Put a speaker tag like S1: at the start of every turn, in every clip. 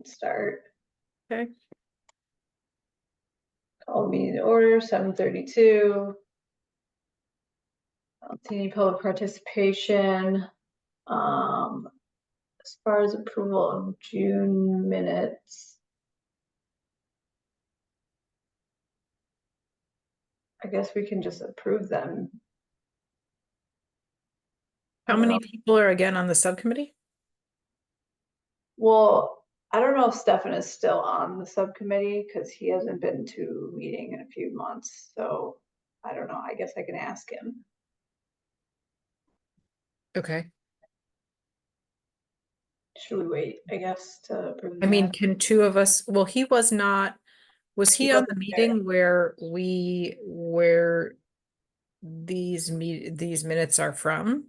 S1: can start.
S2: Okay.
S1: Call meeting to order, 7:32. I don't see any public participation. As far as approval of June minutes, I guess we can just approve them.
S2: How many people are again on the subcommittee?
S1: Well, I don't know if Stefan is still on the subcommittee because he hasn't been to a meeting in a few months. So I don't know. I guess I can ask him.
S2: Okay.
S1: Should we wait, I guess, to approve
S2: I mean,
S1: that?
S2: can two of us, well, he was not, was he on the
S1: wasn't there.
S2: meeting where these minutes are from?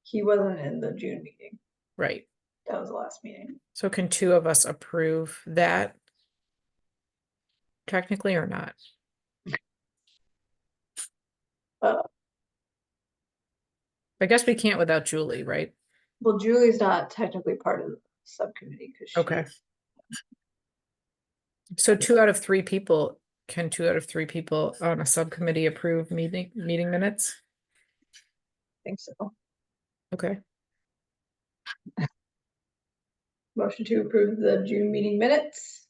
S1: He wasn't in the June meeting.
S2: Right.
S1: That was the last meeting.
S2: So can two of us approve that technically or not? I guess we can't without Julie, right?
S1: Well, Julie's not technically part of the subcommittee because she.
S2: Okay. So 2 out of 3 people, can 2 out of 3 people on a subcommittee approve meeting minutes?
S1: I think so.
S2: Okay.
S1: Motion to approve the June meeting minutes.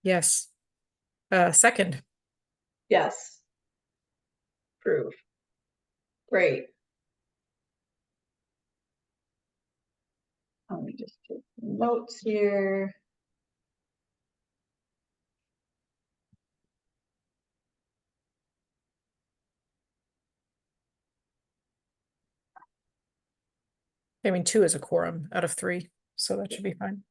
S2: Yes. Second.
S1: Yes. Approve. Great. Let me just take notes here.
S2: I mean, 2 is a quorum out of 3, so that should be fine.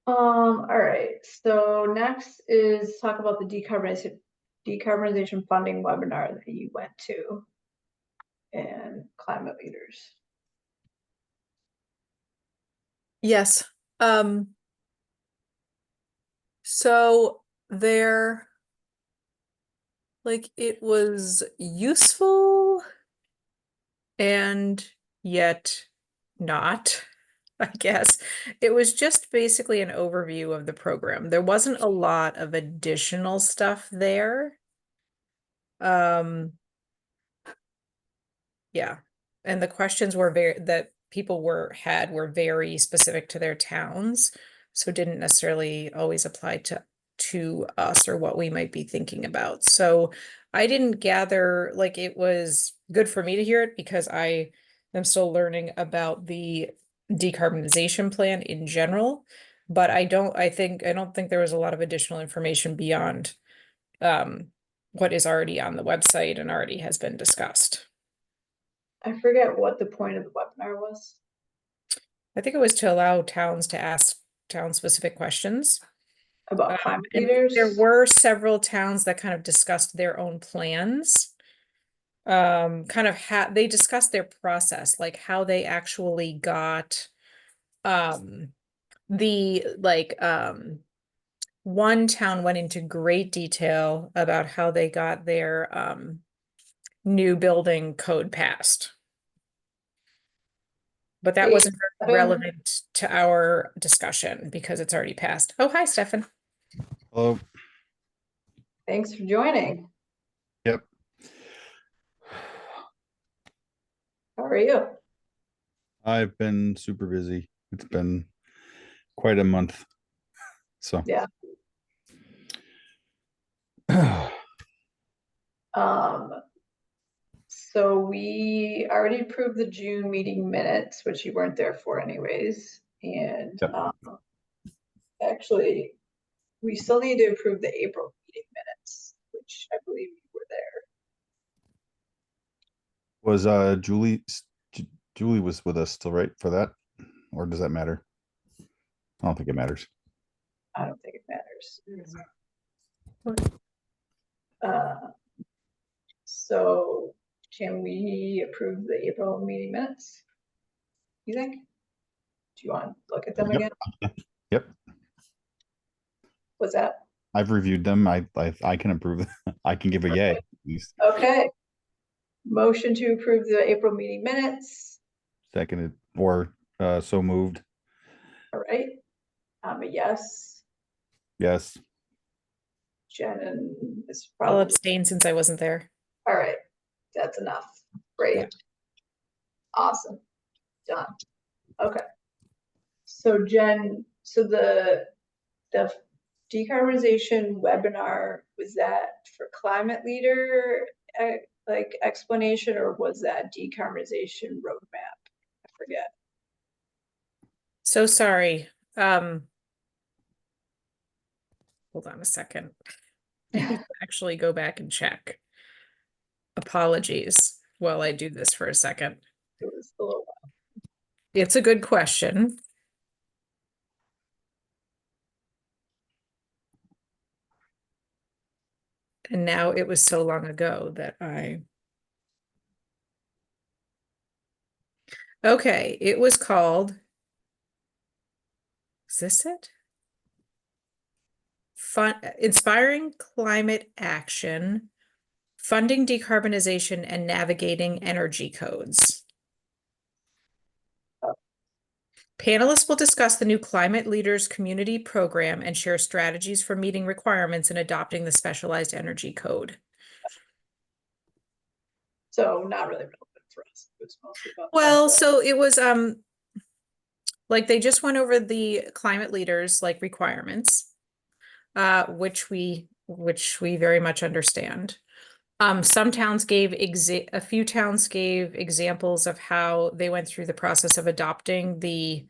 S1: All right, so next is talk about the decarbonization funding webinar that you went to and climate leaders.
S2: Yes. So there, like, it was useful and yet not, I guess. It was just basically an overview of the program. There wasn't a lot of additional stuff there. Yeah. And the questions were that people had were very specific to their towns, so didn't necessarily always apply to us or what we might be thinking about. So I didn't gather, like, it was good for me to hear it because I am still learning about the decarbonization plan in general, but I don't think there was a lot of additional information beyond what is already on the website and already has been discussed.
S1: I forget what the point of the webinar was.
S2: I think it was to allow towns to ask town-specific questions.
S1: About climate
S2: And
S1: leaders.
S2: there were several towns that kind of discussed their own plans. They discussed their process, like how they actually got one town went into great detail about how they got their new building code passed. But that wasn't relevant to our discussion because it's already passed. Oh, hi, Stefan.
S3: Hello.
S1: Thanks for joining.
S3: Yep.
S1: How are you?
S3: I've been super busy. It's been quite a month. So
S1: yeah. So we already approved the June meeting minutes, which you weren't there for anyways. And
S3: yep.
S1: Actually, we still need to approve the April meeting minutes, which I believe you were there.
S3: Was Julie was with us still, right, for that? Or does that matter? I don't think it matters.
S1: I don't think it matters. So can we approve the April meeting minutes? You think? Do you want to look at them again?
S3: Yep.
S1: What's that?
S3: I've reviewed them. I can approve. I can give a yay. At least
S1: Okay. Motion to approve the April meeting minutes.
S3: seconded or so moved.
S1: All right. I'm a yes.
S3: Yes.
S1: Shannon is
S2: I'll
S1: probably,
S2: abstain since I wasn't there.
S1: all right. That's enough. Great.
S2: Yeah.
S1: Awesome. Done. Okay. So Jen, so the decarbonization webinar, was that for climate leader, like explanation, or was that decarbonization roadmap? I forget.
S2: So sorry. Hold on a second. I need to actually go back and check. Apologies while I do this for a second.
S1: It was a little,
S2: It's a good question. And now it was so long ago that okay, it was called, is this it? Inspiring Climate Action, Funding Decarbonization and Navigating Energy Codes. Panelists will discuss the new Climate Leaders Community Program and share strategies for meeting requirements and adopting the Specialized Energy Code.
S1: so not really relevant for us. It was mostly about.
S2: Well, so it was like they just went over the climate leaders like requirements, which we very much understand. Some towns gave a few towns gave examples of how they went through the process of adopting the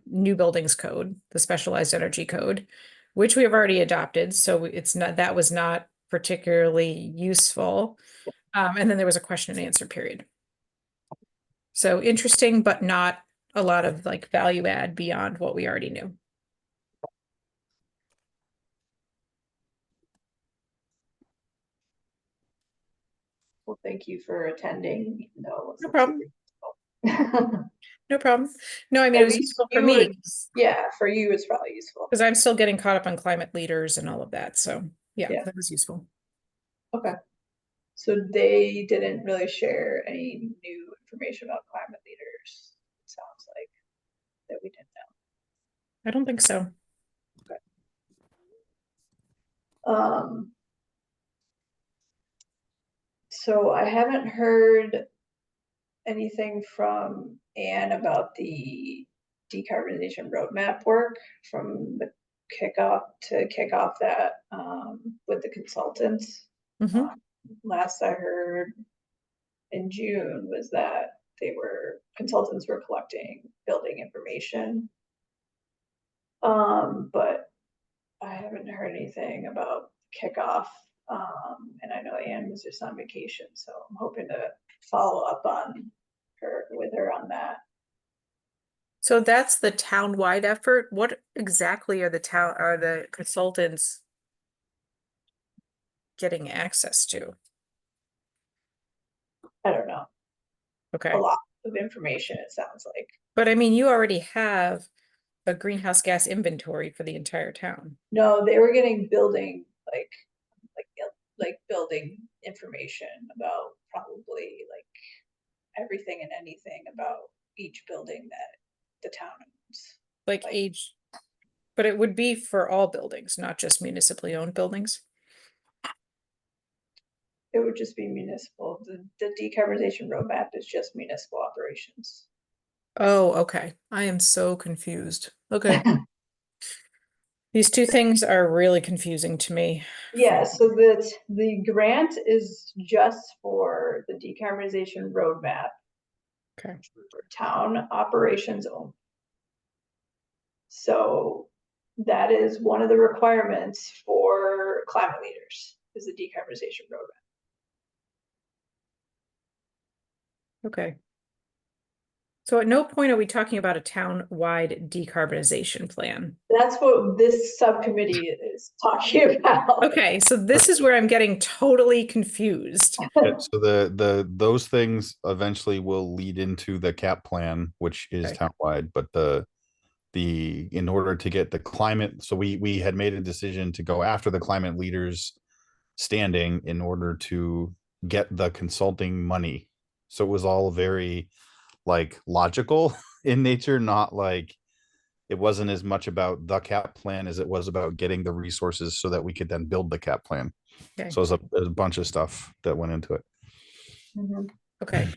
S2: new buildings code, the specialized energy code, which we have already adopted. So it's not, that was not particularly useful. And then there was a question and answer period. So interesting, but not a lot of like value add beyond what we already knew.
S1: Well, thank you for attending, even though it
S2: No
S1: was
S2: problem.
S1: super
S2: No problem. No, I mean, it was useful for me
S1: yeah, for you it's probably useful.
S2: because I'm still getting caught up on climate leaders and all of that. So yeah,
S1: Yeah.
S2: that was useful.
S1: Okay. So they didn't really share any new information about climate leaders, it sounds like, that we didn't know.
S2: I don't think so.
S1: So I haven't heard anything from Anne about the decarbonization roadmap work from the kick off that with the consultants.
S2: Mhm.
S1: Last I heard in June was that consultants were collecting building information. But I haven't heard anything about kickoff. And I know Anne was just on vacation, so I'm hoping to follow up with her on that.
S2: So that's the town-wide effort. What exactly are the consultants getting access to?
S1: I don't know.
S2: Okay.
S1: A lot of information, it sounds like.
S2: But I mean, you already have a greenhouse gas inventory for the entire town.
S1: No, they were getting building building information about probably like everything and anything about each building that the town owns.
S2: Like age, but it would be for all buildings, not just municipally owned buildings.
S1: It would just be municipal. The decarbonization roadmap is just municipal operations.
S2: Oh, okay. I am so confused. Okay. These two things are really confusing to me.
S1: Yeah, so the grant is just for the decarbonization roadmap.
S2: Okay.
S1: For town operations only. So that is one of the requirements for climate leaders, is the decarbonization roadmap.
S2: Okay. So at no point are we talking about a town-wide decarbonization plan.
S1: That's what this subcommittee is talking about.
S2: Okay, so this is where I'm getting totally confused.
S3: Yeah, so those things eventually will lead into the cap plan, which is
S2: Okay.
S3: townwide, but the in order to get the climate, so we had made a decision to go after the climate leaders standing in order to get the consulting money. So it was all very like logical in nature, not like it wasn't as much about the cap plan as it was about getting the resources so that we could then build the cap plan.
S2: Okay.
S3: So there's a bunch of stuff that went into it.
S2: Okay.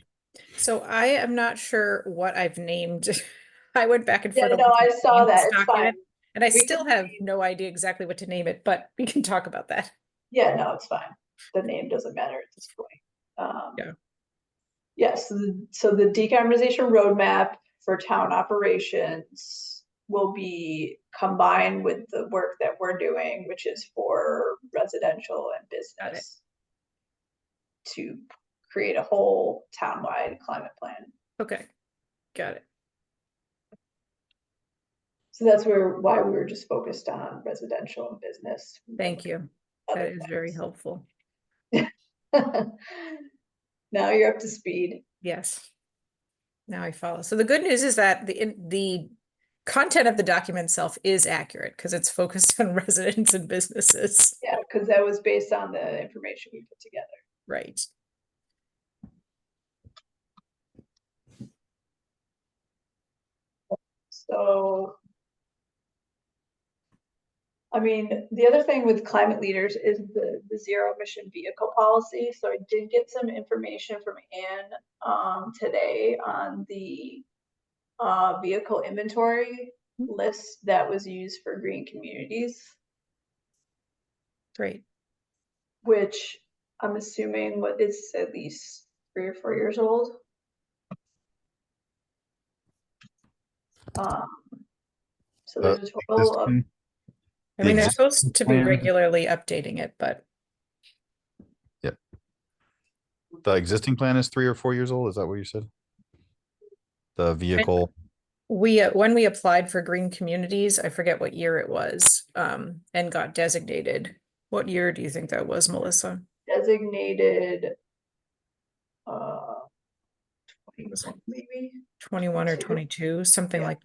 S2: So I am not sure what I've named. I went back and
S1: Yeah,
S2: forth.
S1: no, I saw that. It's
S2: Document,
S1: fine.
S2: and I
S1: We
S2: still
S1: can
S2: have
S1: leave.
S2: no idea exactly what to name it, but we can talk about that.
S1: Yeah, no, it's fine. The name doesn't matter at this point.
S2: Yeah.
S1: Yes, so the decarbonization roadmap for town operations will be combined with the work that we're doing, which is for residential and business, to create a whole townwide climate plan.
S2: Okay. Got it.
S1: So that's why we were just focused on residential and business.
S2: Thank you. That
S1: Other
S2: is very
S1: things.
S2: helpful.
S1: Now you're up to speed.
S2: Yes. Now I follow. So the good news is that the content of the document itself is accurate because it's focused on residents and businesses.
S1: Yeah, because that was based on the information we put together.
S2: Right.
S1: So, I mean, the other thing with climate leaders is the zero emission vehicle policy. So I did get some information from Anne today on the vehicle inventory list that was used for green communities,
S2: Great.
S1: which I'm assuming what is at least 3 or 4 years old. So
S3: The
S1: there's a total of
S3: existing-
S2: I mean, they're
S3: existing
S2: supposed to be
S3: plan-
S2: regularly updating it, but
S3: The existing plan is 3 or 4 years old. Is that what you said? The vehicle.
S2: we when we applied for green communities, I forget what year it was, and got designated. What year do you think that was, Melissa?
S1: designated 21 maybe.
S2: 21 or
S1: So-
S2: 22, something
S1: Yeah.
S2: like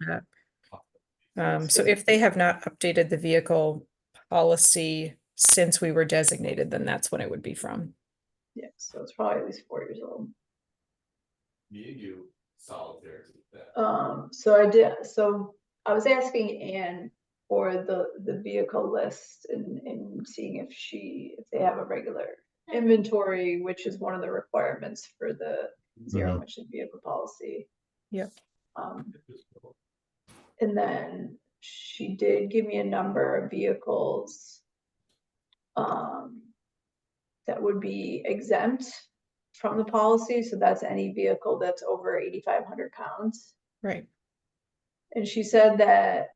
S2: that. So if they have not updated the vehicle policy since we were designated, then that's when it would be from.
S1: Yeah, so it's probably at least 4 years old.
S4: You solitaire.
S1: So I was asking Anne for the vehicle list and seeing if they have a regular inventory, which is one of the requirements for the zero emission vehicle policy.
S2: Yep.
S1: And then she did give me a number of vehicles that would be exempt from the policy. So that's any vehicle that's over 8,500 pounds.
S2: Right.
S1: And she said that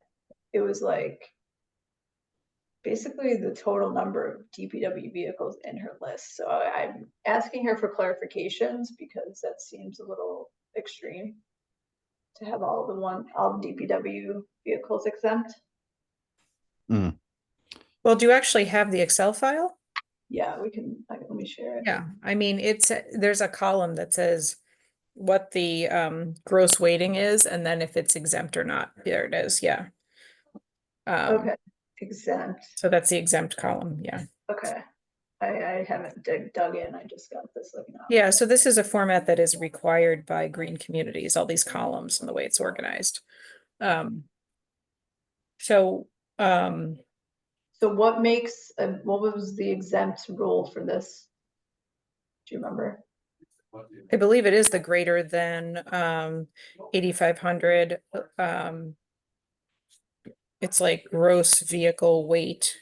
S1: it was like basically the total number of DPW vehicles in her list. So I'm asking her for clarifications because that seems a little extreme to have all the DPW vehicles exempt.
S2: Well, do you actually have the Excel file?
S1: Yeah, let me share it.
S2: Yeah, I mean, there's a column that says what the gross weighting is, and then if it's exempt or not. There it is, yeah.
S1: Okay, exempt.
S2: So that's the exempt column, yeah.
S1: Okay. I haven't dug in. I just got this looking up.
S2: Yeah, so this is a format that is required by green communities, all these columns and the way it's organized. So
S1: what makes, what was the exempt rule for this? Do you remember?
S2: I believe it is the greater than 8,500. It's like gross vehicle weight.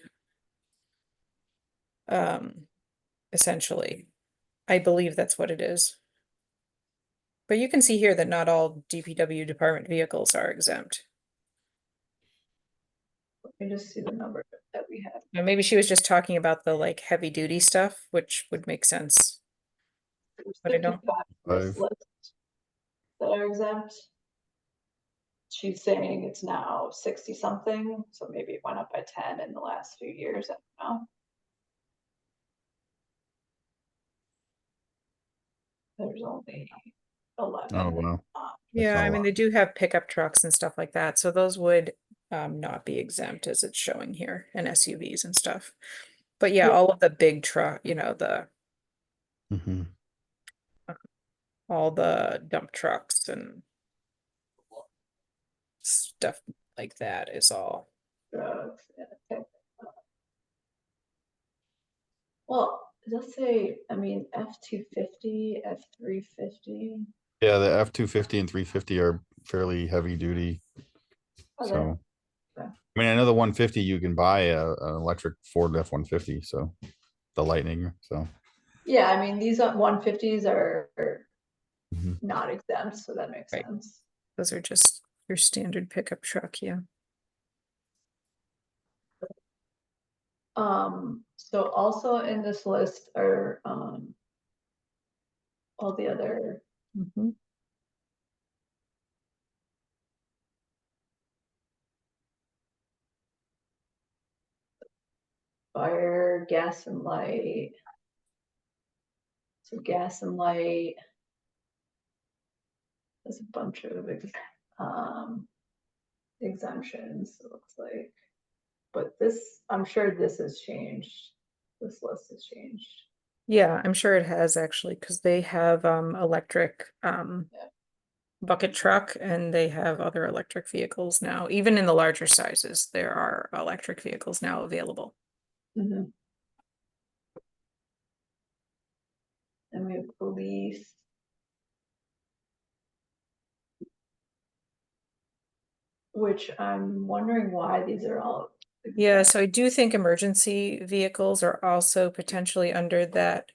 S2: Essentially, I believe that's what it is. But you can see here that not all DPW department vehicles are exempt.
S1: Let me just see the number that we have.
S2: And maybe she was just talking about the like heavy duty stuff, which would make sense.
S1: There's
S2: But I don't-
S1: 55 on this list that are exempt. She's saying it's now 60 something, so maybe it went up by 10 in the last few years. I don't know. There's only 11.
S3: Oh, wow.
S2: Yeah, I
S3: all.
S2: mean, they do have pickup trucks and stuff like that, so those would not be exempt as it's showing here, and SUVs and stuff. But yeah,
S1: Yeah.
S2: all of the big truck, you know, the
S3: Mhm.
S2: all the dump trucks and stuff like that is all.
S1: Drugs, yeah, okay. Well, let's say, I mean, F-250, F-350.
S3: Yeah, the F-250 and 350 are fairly heavy duty.
S1: Oh,
S3: So,
S1: okay.
S3: I mean, I know the 150 you can buy an electric Ford F-150, so the Lightning. So,
S1: Yeah, I mean, these 150s are
S3: mhm.
S1: not exempt, so that makes
S2: Right.
S1: sense.
S2: Those are just your standard pickup truck, yeah.
S1: So also in this list are all the other
S2: Mhm.
S1: fire, gas and light. So gas and light. There's a bunch of exemptions, it looks like. But this, I'm sure this has changed. This list has changed.
S2: Yeah, I'm sure it has actually, because they have electric
S1: Yeah.
S2: bucket truck and they have other electric vehicles now. Even in the larger sizes, there are electric vehicles now available.
S1: Mhm. And we have police. Which I'm wondering why these are all.
S2: Yeah,
S1: exempt.
S2: so I do think emergency vehicles are also potentially under that.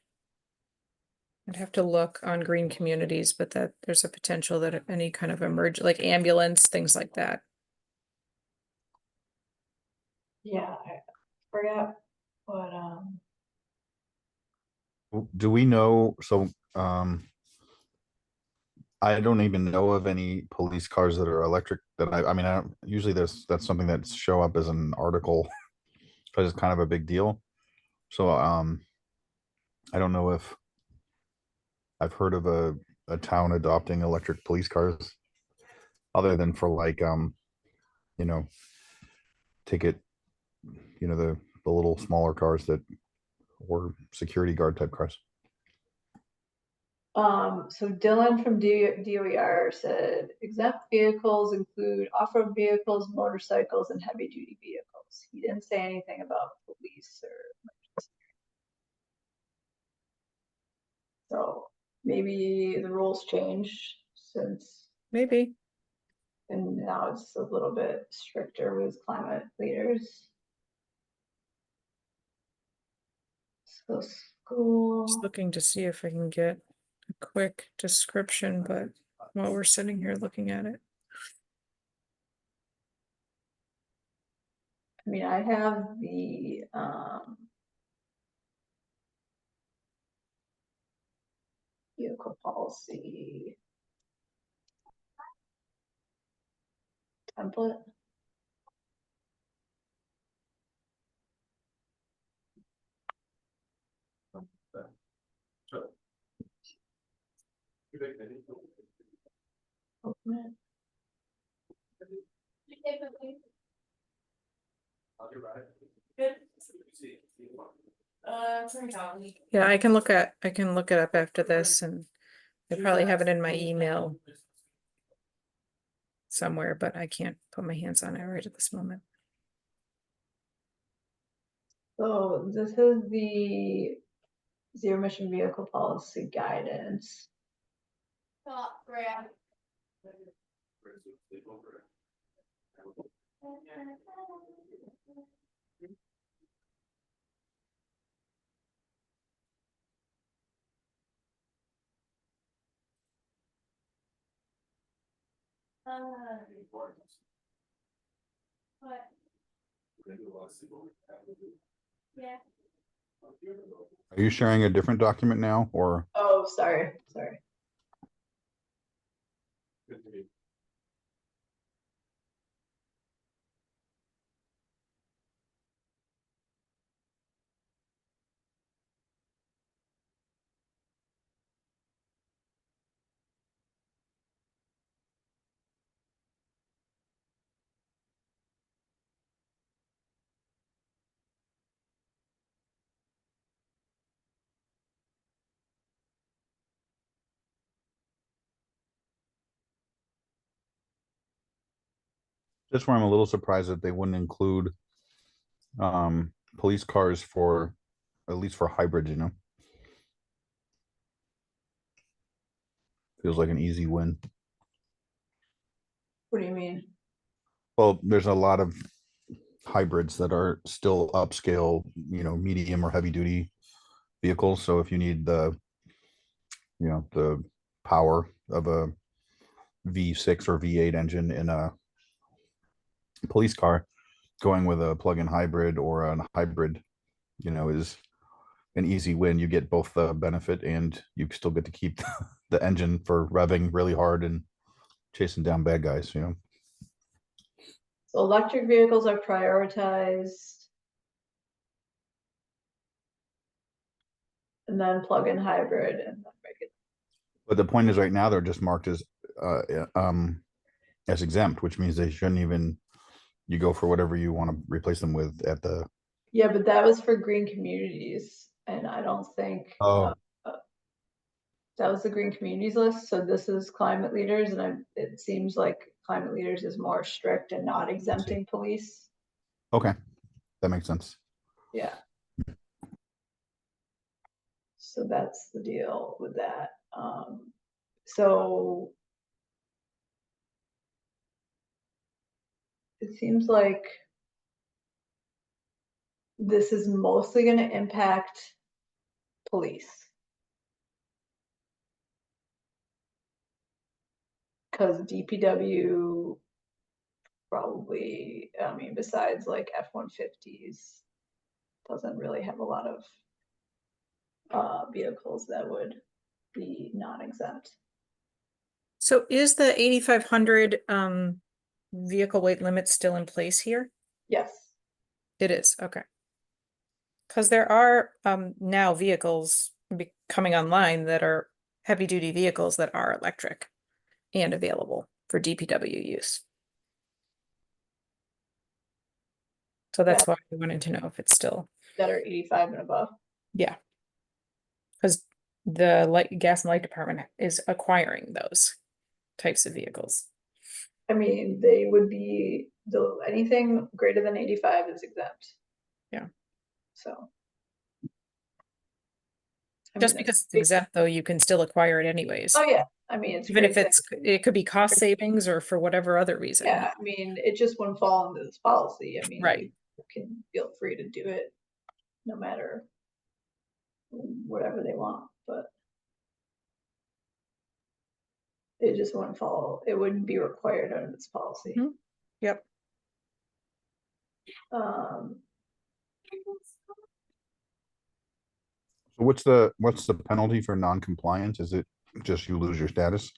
S2: I'd have to look on green communities, but that there's a potential that any kind of like ambulance, things like that.
S1: Yeah, I forgot what,
S3: Do we know? So, I don't even know of any police cars that are electric that I mean, I don't usually that's something that's show up as an article because it's kind of a big deal. So, I don't know if I've heard of a town adopting electric police cars other than for like, you know, ticket, the little smaller cars that or security guard type cars.
S1: so Dylan from DOER said exempt vehicles include off-road vehicles, motorcycles, and heavy-duty vehicles. He didn't say anything about police or emergency. So maybe the rules changed since,
S2: Maybe.
S1: and now it's a little bit stricter with climate leaders. So
S2: Just
S1: school,
S2: looking to see if I can get a quick description, but while we're sitting here looking at it.
S1: I mean, I have the, vehicle policy template. Open it.
S2: Yeah, I can look it up after this, and I probably have it in my email somewhere, but I can't put my hands on it right at this moment.
S1: So this is the zero emission vehicle policy guidance.
S3: Are you sharing a different document now or?
S1: Oh, sorry.
S3: That's where I'm a little surprised that they wouldn't include police cars for, at least for hybrid, you know? Feels like an easy win.
S1: What do you mean?
S3: Well, there's a lot of hybrids that are still upscale, you know, medium or heavy duty vehicles. So if you need the, you know, the power of a V6 or V8 engine in a police car, going with a plug-in hybrid or a hybrid, you know, is an easy win. You get both the benefit and you still get to keep the engine for revving really hard and chasing down bad guys, you know.
S1: So electric vehicles are prioritized. And then plug-in hybrid and then regular.
S3: But the point is right now they're just marked as exempt, which means they shouldn't even, you go for whatever you want to replace them with at the.
S1: Yeah, but that was for green communities, and I don't think
S3: Oh,
S1: that was the green communities list. So this is climate leaders, and it seems like climate leaders is more strict and not exempting police.
S3: okay, that makes sense.
S1: Yeah. So that's the deal with that. So it seems like this is mostly going to impact police. Because DPW probably, I mean, besides like F-150s, doesn't really have a lot of vehicles that would be non-exempt.
S2: So is the 8,500 vehicle weight limit still in place here?
S1: Yes.
S2: It is, okay. Because there are now vehicles coming online that are heavy duty vehicles that are electric and available for DPW use. So that's why we wanted to know if it's still.
S1: That are 85 and above.
S2: Yeah. Because the gas and light department is acquiring those types of vehicles.
S1: I mean, they would be, anything greater than 85 is exempt.
S2: Yeah.
S1: So.
S2: Just because it's exempt, though, you can still acquire it anyways.
S1: Oh, yeah. I mean, it's
S2: even if it could be cost savings or for whatever other reason.
S1: Yeah, I mean, it just wouldn't fall into this policy. I mean,
S2: right.
S1: You can feel free to do it no matter whatever they want, but it just wouldn't fall. It wouldn't be required under this policy.
S2: Mm-hmm. Yep.
S3: So what's the penalty for non-compliance? Is it just you lose your status?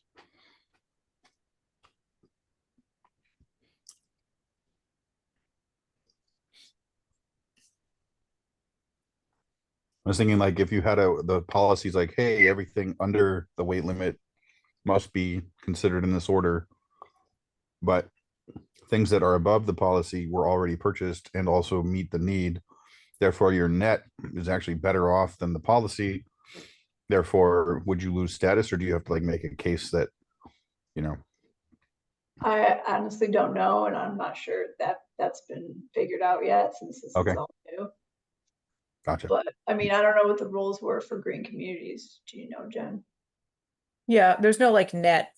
S3: I was thinking like if you had the policies like, hey, everything under the weight limit must be considered in this order, but things that are above the policy were already purchased and also meet the need. Therefore, your net is actually better off than the policy. Therefore, would you lose status, or do you have to like make a case that, you know?
S1: I honestly don't know, and I'm not sure that that's been figured out yet since this is all new.
S3: Gotcha.
S1: But I mean, I don't know what the rules were for green communities. Do you know, Jen?
S2: Yeah, there's no like net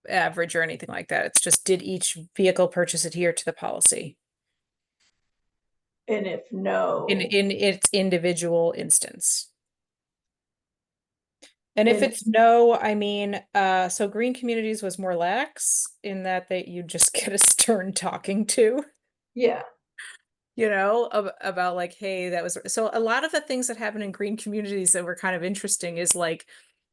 S2: average or anything like that. It's just, did each vehicle purchase adhere to the policy?
S1: And if no,
S2: in its individual instance. And if it's no, I mean, so green communities was more lax in that you just get a stern talking to.
S1: Yeah.
S2: You know, about like, hey, that was, so a lot of the things that happen in green communities that were kind of interesting is like,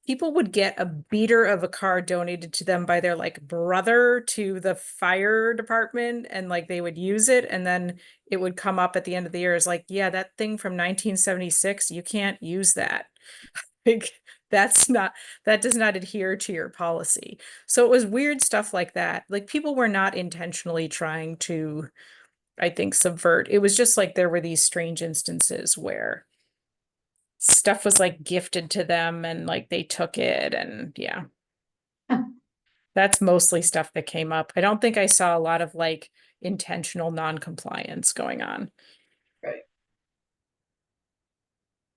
S2: people would get a beater of a car donated to them by their like brother to the fire department, and like they would use it, and then it would come up at the end of the year as like, yeah, that thing from 1976, you can't use that. Like that does not adhere to your policy. So it was weird stuff like that. Like people were not intentionally trying to, I think, subvert. It was just like there were these strange instances where stuff was like gifted to them and like they took it, and yeah. That's mostly stuff that came up. I don't think I saw a lot of like intentional non-compliance going on.
S1: Right.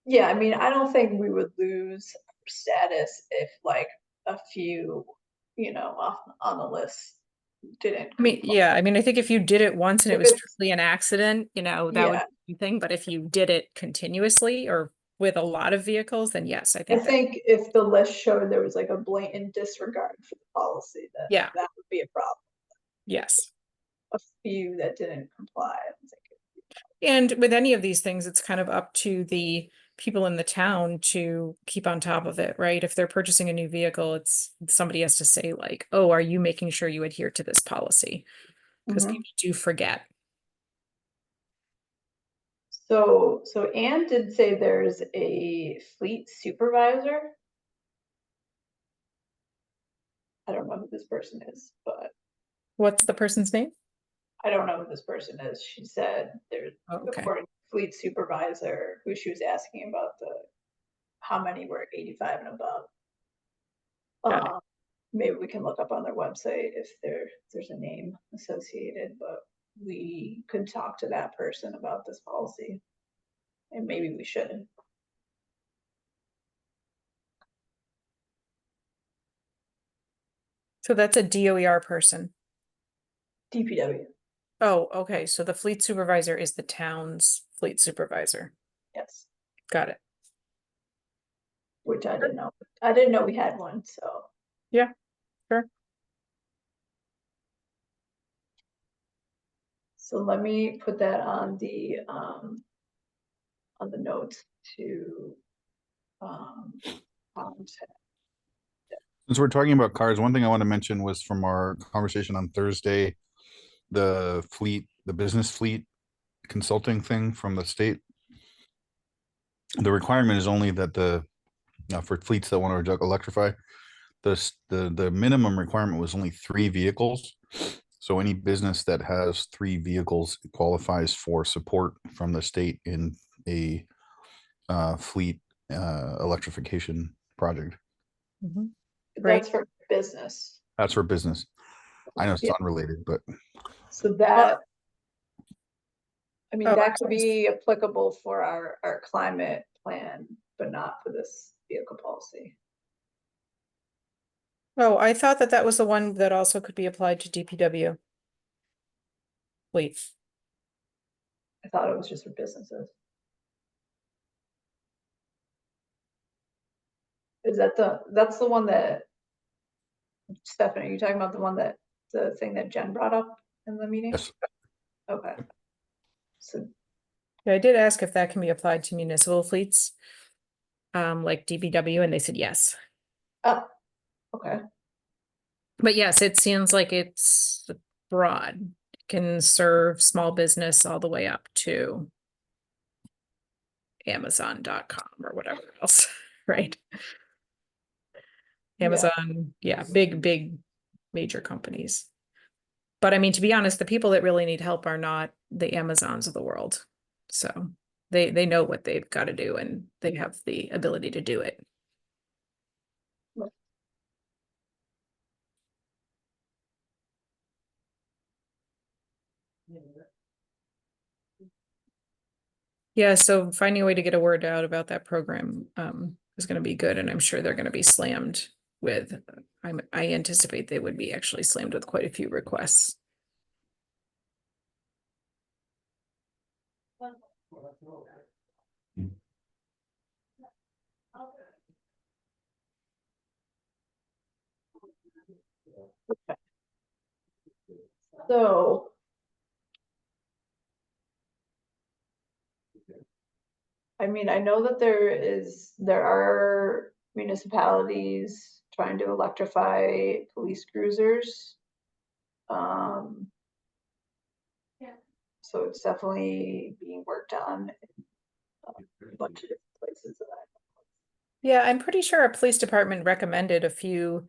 S1: Yeah, I mean, I don't think we would lose status if like a few, off on the list didn't.
S2: I mean, yeah, I mean, I think if you did it once and it
S1: If
S2: was
S1: it's-
S2: truly an accident, that would
S1: Yeah.
S2: be one thing, but if you did it continuously or with a lot of vehicles, then yes, I
S1: I
S2: think that,
S1: think if the list showed there was like a blatant disregard for the policy, then
S2: yeah,
S1: that would be a problem.
S2: yes.
S1: A few that didn't comply, I don't think.
S2: And with any of these things, it's kind of up to the people in the town to keep on top of it, right? If they're purchasing a new vehicle, it's somebody has to say like, oh, are you making sure you adhere to this policy? Because
S1: Mhm.
S2: people do forget.
S1: So Anne did say there's a fleet supervisor. I don't know who this person is, but
S2: What's the person's name?
S1: I don't know who this person is. She said there's,
S2: Oh, okay.
S1: according to fleet supervisor, who she was asking about how many were 85 and above.
S2: Got it.
S1: Maybe we can look up on their website if there's a name associated, but we could talk to that person about this policy. And maybe we should.
S2: So that's a DOER person.
S1: DPW,
S2: Oh, okay. So the fleet supervisor is the town's fleet supervisor.
S1: yes,
S2: Got it.
S1: which I didn't know. I didn't know we had one, so.
S2: Yeah, sure.
S1: So let me put that on the notes to contact.
S3: Since we're talking about cars, one thing I want to mention was from our conversation on Thursday, the business fleet consulting thing from the state. The requirement is only that for fleets that want to electrify, the minimum requirement was only 3 vehicles. So any business that has 3 vehicles qualifies for support from the state in a fleet electrification project.
S2: Mhm.
S1: That's for business.
S3: That's for business. I know it's
S1: Yeah.
S3: unrelated, but
S1: So that, I mean,
S2: Oh,
S1: that could be applicable for our climate plan, but not for this vehicle policy.
S2: Oh, I thought that was the one that also could be applied to DPW. Wait,
S1: I thought it was just for businesses. That's the one that, Stephanie, are you talking about the thing that Jen brought up in the meeting?
S3: yes.
S1: Okay. So,
S2: yeah, I did ask if that can be applied to municipal fleets, like DPW, and they said yes.
S1: oh, okay,
S2: But yes, it seems like it's broad. It can serve small business all the way up to Amazon.com or whatever else, right?
S1: Yeah.
S2: Amazon, yeah, big major companies. But I mean, to be honest, the people that really need help are not the Amazons of the world. So they know what they've got to do and they have the ability to do it. Yeah, so finding a way to get a word out about that program is going to be good, and I'm sure they're going to be slammed with. I anticipate they would be actually slammed with quite a few requests.
S1: so. I mean, I know that there are municipalities trying to electrify police cruisers. So it's definitely being worked on in a bunch of different places.
S2: Yeah, I'm pretty sure our police department recommended a few.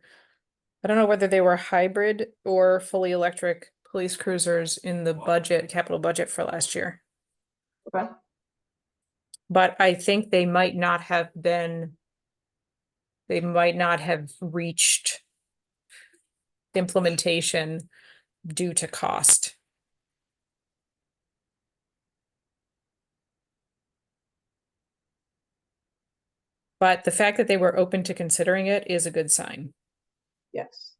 S2: I don't know whether they were hybrid or fully electric police cruisers in the capital budget for last year.
S1: Okay.
S2: But I think they might not have reached implementation due to cost. But the fact that they were open to considering it is a good sign,
S1: Yes.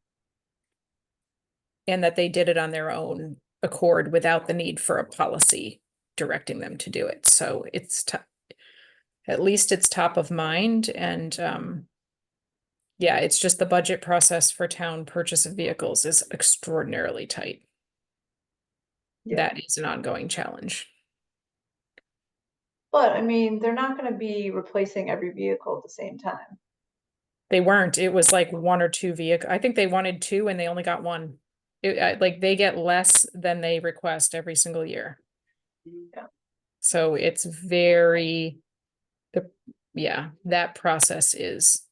S2: and that they did it on their own accord without the need for a policy directing them to do it. So it's at least it's top of mind, and yeah, it's just the budget process for town purchase of vehicles is extraordinarily tight.
S1: Yeah.
S2: That is an ongoing challenge.
S1: But I mean, they're not gonna be replacing every vehicle at the same time.
S2: They weren't. It was like one or two vehicle. I think they wanted two and they only got one. Like they get less than they request every single year.
S1: Yeah.
S2: So it's very, yeah, that process is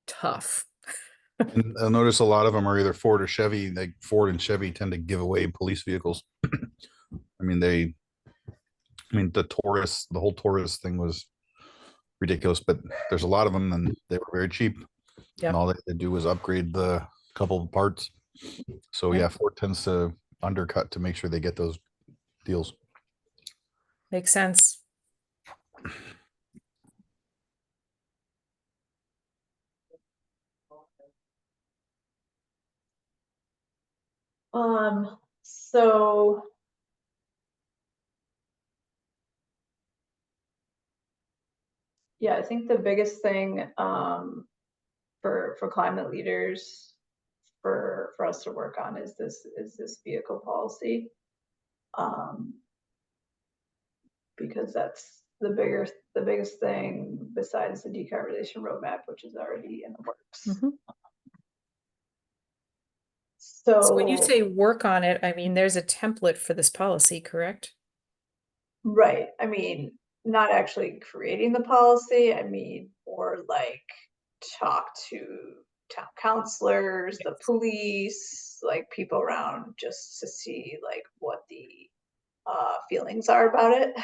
S2: tough.
S3: And I'll notice a lot of them are either Ford or Chevy. Like Ford and Chevy tend to give away police vehicles. I mean, the whole Taurus thing was ridiculous, but there's a lot of them and they were very cheap.
S2: Yep.
S3: And all they had to do was upgrade the couple of parts. So
S2: Yep.
S3: yeah, Ford tends to undercut to make sure they get those deals.
S2: Makes sense.
S1: So. Yeah, I think the biggest thing, for climate leaders, for us to work on is this vehicle policy. Because that's the biggest thing besides the decarbonization roadmap, which is already in the works.
S2: Mhm.
S1: So.
S2: So when you say work on it, I mean, there's a template for this policy, correct?
S1: Right, I mean, not actually creating the policy, I mean, more like talk to town councilors, the police, like people around, just to see like what the feelings are about it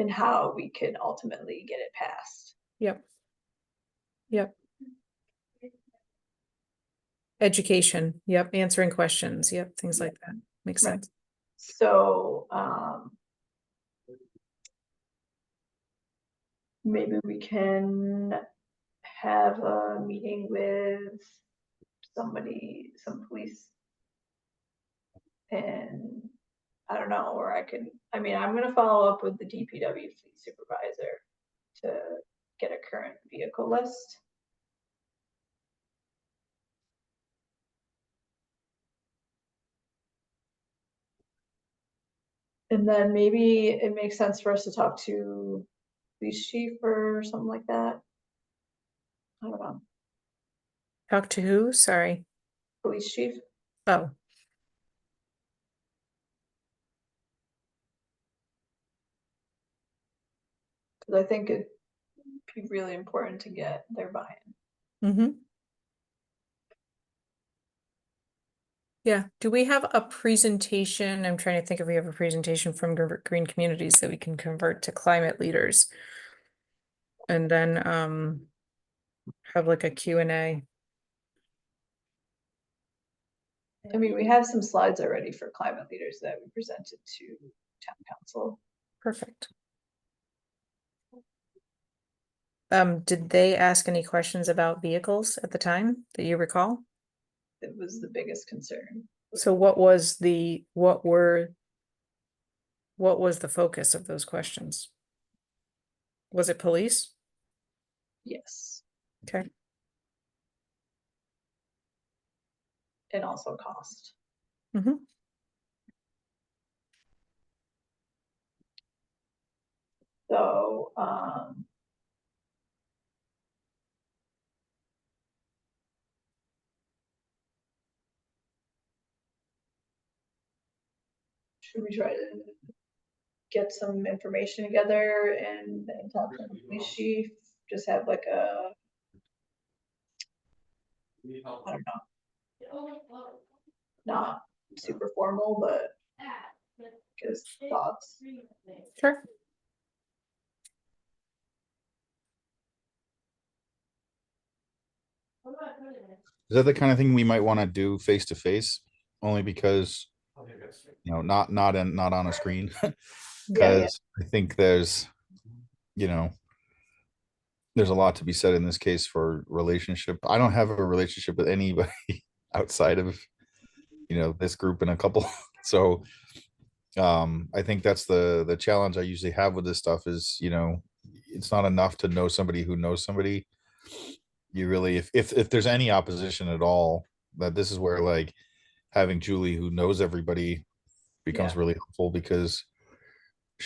S1: and how we can ultimately get it passed.
S2: Yep. Yep. Education. Yep. Answering questions. Yep. Things like that. Makes
S1: Right.
S2: sense.
S1: So maybe we can have a meeting with somebody, some police, and I don't know, or I'm gonna follow up with the DPW fleet supervisor to get a current vehicle list. And then maybe it makes sense for us to talk to police chief or something like that. I don't know,
S2: Talk to who? Sorry.
S1: police chief.
S2: Oh,
S1: Cause I think it'd be really important to get their buy-in.
S2: mm-hmm. Yeah. Do we have a presentation? I'm trying to think if we have a presentation from Green Communities that we can convert to climate leaders. And then have like a Q&A.
S1: I mean, we have some slides already for climate leaders that we presented to town council.
S2: Perfect. Did they ask any questions about vehicles at the time that you recall?
S1: It was the biggest concern.
S2: So what was the focus of those questions? Was it police?
S1: Yes,
S2: Okay.
S1: and also cost.
S2: Mm-hmm.
S1: So, should we try to get some information together and talk to the police chief? Just have like a, I don't know, not super formal, but just thoughts.
S2: Sure.
S3: Is that the kind of thing we might want to do face to face? Only because, not on a screen.
S1: Yeah,
S3: Because I think there's a lot to be said in this case for relationship. I don't have a relationship with anybody outside of this group and a couple. So I think that's the challenge I usually have with this stuff is it's not enough to know somebody who knows somebody. You really, if there's any opposition at all, that this is where like having Julie who knows everybody becomes
S1: Yeah.
S3: really helpful, because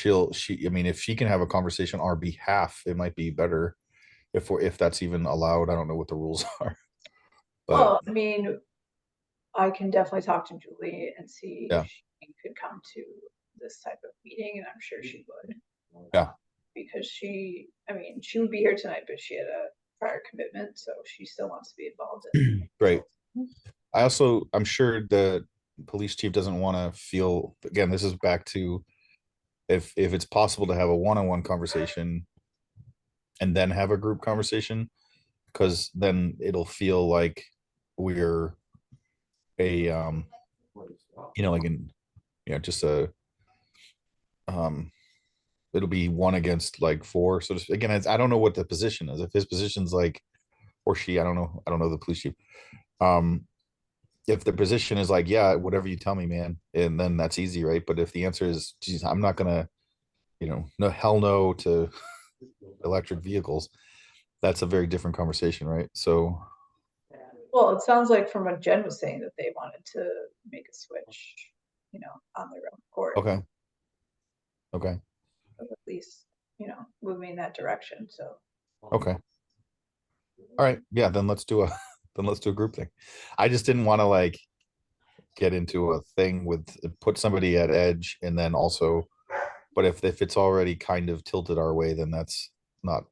S3: I mean, if she can have a conversation on our behalf, it might be better if that's even allowed. I don't know what the rules are, but
S1: Well, I mean, I can definitely talk to Julie and see
S3: yeah,
S1: if she could come to this type of meeting, and I'm sure she would.
S3: Yeah.
S1: Because she would be here tonight, but she had a prior commitment, so she still wants to be involved in.
S3: great. I'm sure the police chief doesn't want to feel, again, this is back to if it's possible to have a one-on-one conversation and then have a group conversation, because then it'll feel like we're a like just a it'll be one against like four. So again, I don't know what the position is. If his position's like, or she, I don't know the police chief. If the position is like, yeah, whatever you tell me, man, and then that's easy, right? But if the answer is, geez, I'm not gonna, no, hell no to electric vehicles, that's a very different conversation, right? So
S1: Well, it sounds like from what Jen was saying that they wanted to make a switch, on their own accord.
S3: okay,
S1: At least, moving in that direction. So
S3: okay, all right, yeah, then let's do a group thing. I just didn't want to like get into a thing with put somebody at edge and then also, but if it's already kind of tilted our way, then that's not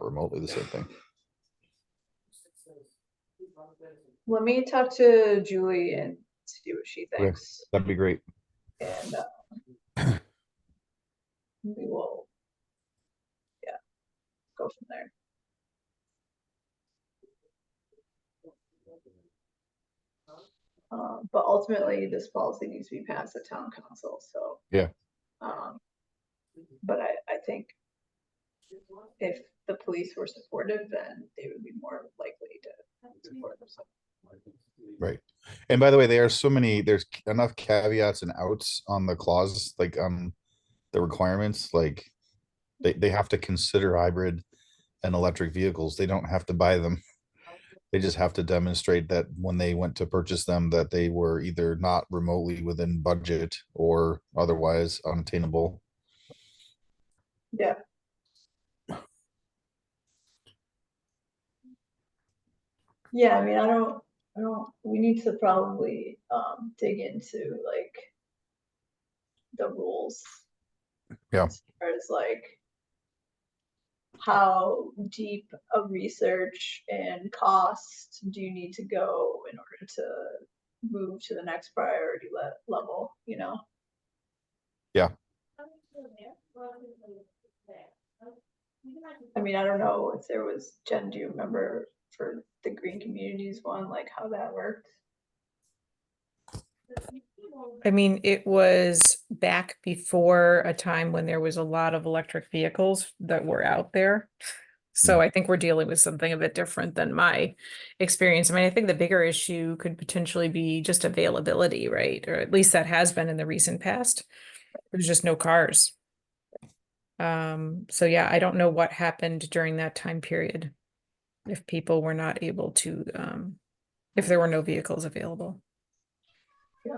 S3: remotely the same thing.
S1: let me talk to Julie and see what she
S3: Okay,
S1: thinks,
S3: that'd be great.
S1: and we will, go from there. But ultimately, this policy needs to be passed at town council. So
S3: Yeah.
S1: But I think if the police were supportive, then they would be more likely to support them. So.
S3: Right. And by the way, there's enough caveats and outs on the clause, like the requirements, like they have to consider hybrid and electric vehicles. They don't have to buy them. They just have to demonstrate that when they went to purchase them, that they were either not remotely within budget or otherwise unattainable.
S1: Yeah. Yeah, I mean, I don't, we need to probably dig into like the rules.
S3: Yeah.
S1: As far as like how deep a research and cost do you need to go in order to move to the next priority level,
S3: Yeah.
S1: I mean, I don't know if there was, Jen, do you remember for the green communities one, like how that worked?
S2: I mean, it was back before a time when there was a lot of electric vehicles that were out there. So I think we're dealing with something a bit different than my experience. I mean, I think the bigger issue could potentially be just availability, right? Or at least that has been in the recent past. There's just no cars. So yeah, I don't know what happened during that time period. If people were not able to, if there were no vehicles available.
S1: Yeah.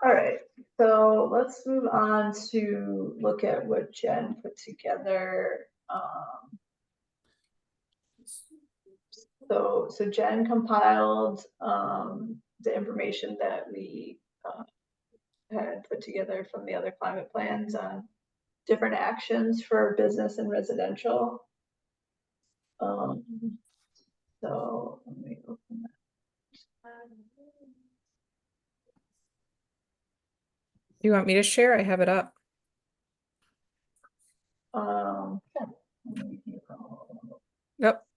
S1: All right, so let's move on to look at what Jen put together. So Jen compiled the information that we had put together from the other climate plans on different actions for business and residential. So let me open that.
S2: You want me to share? I have it up.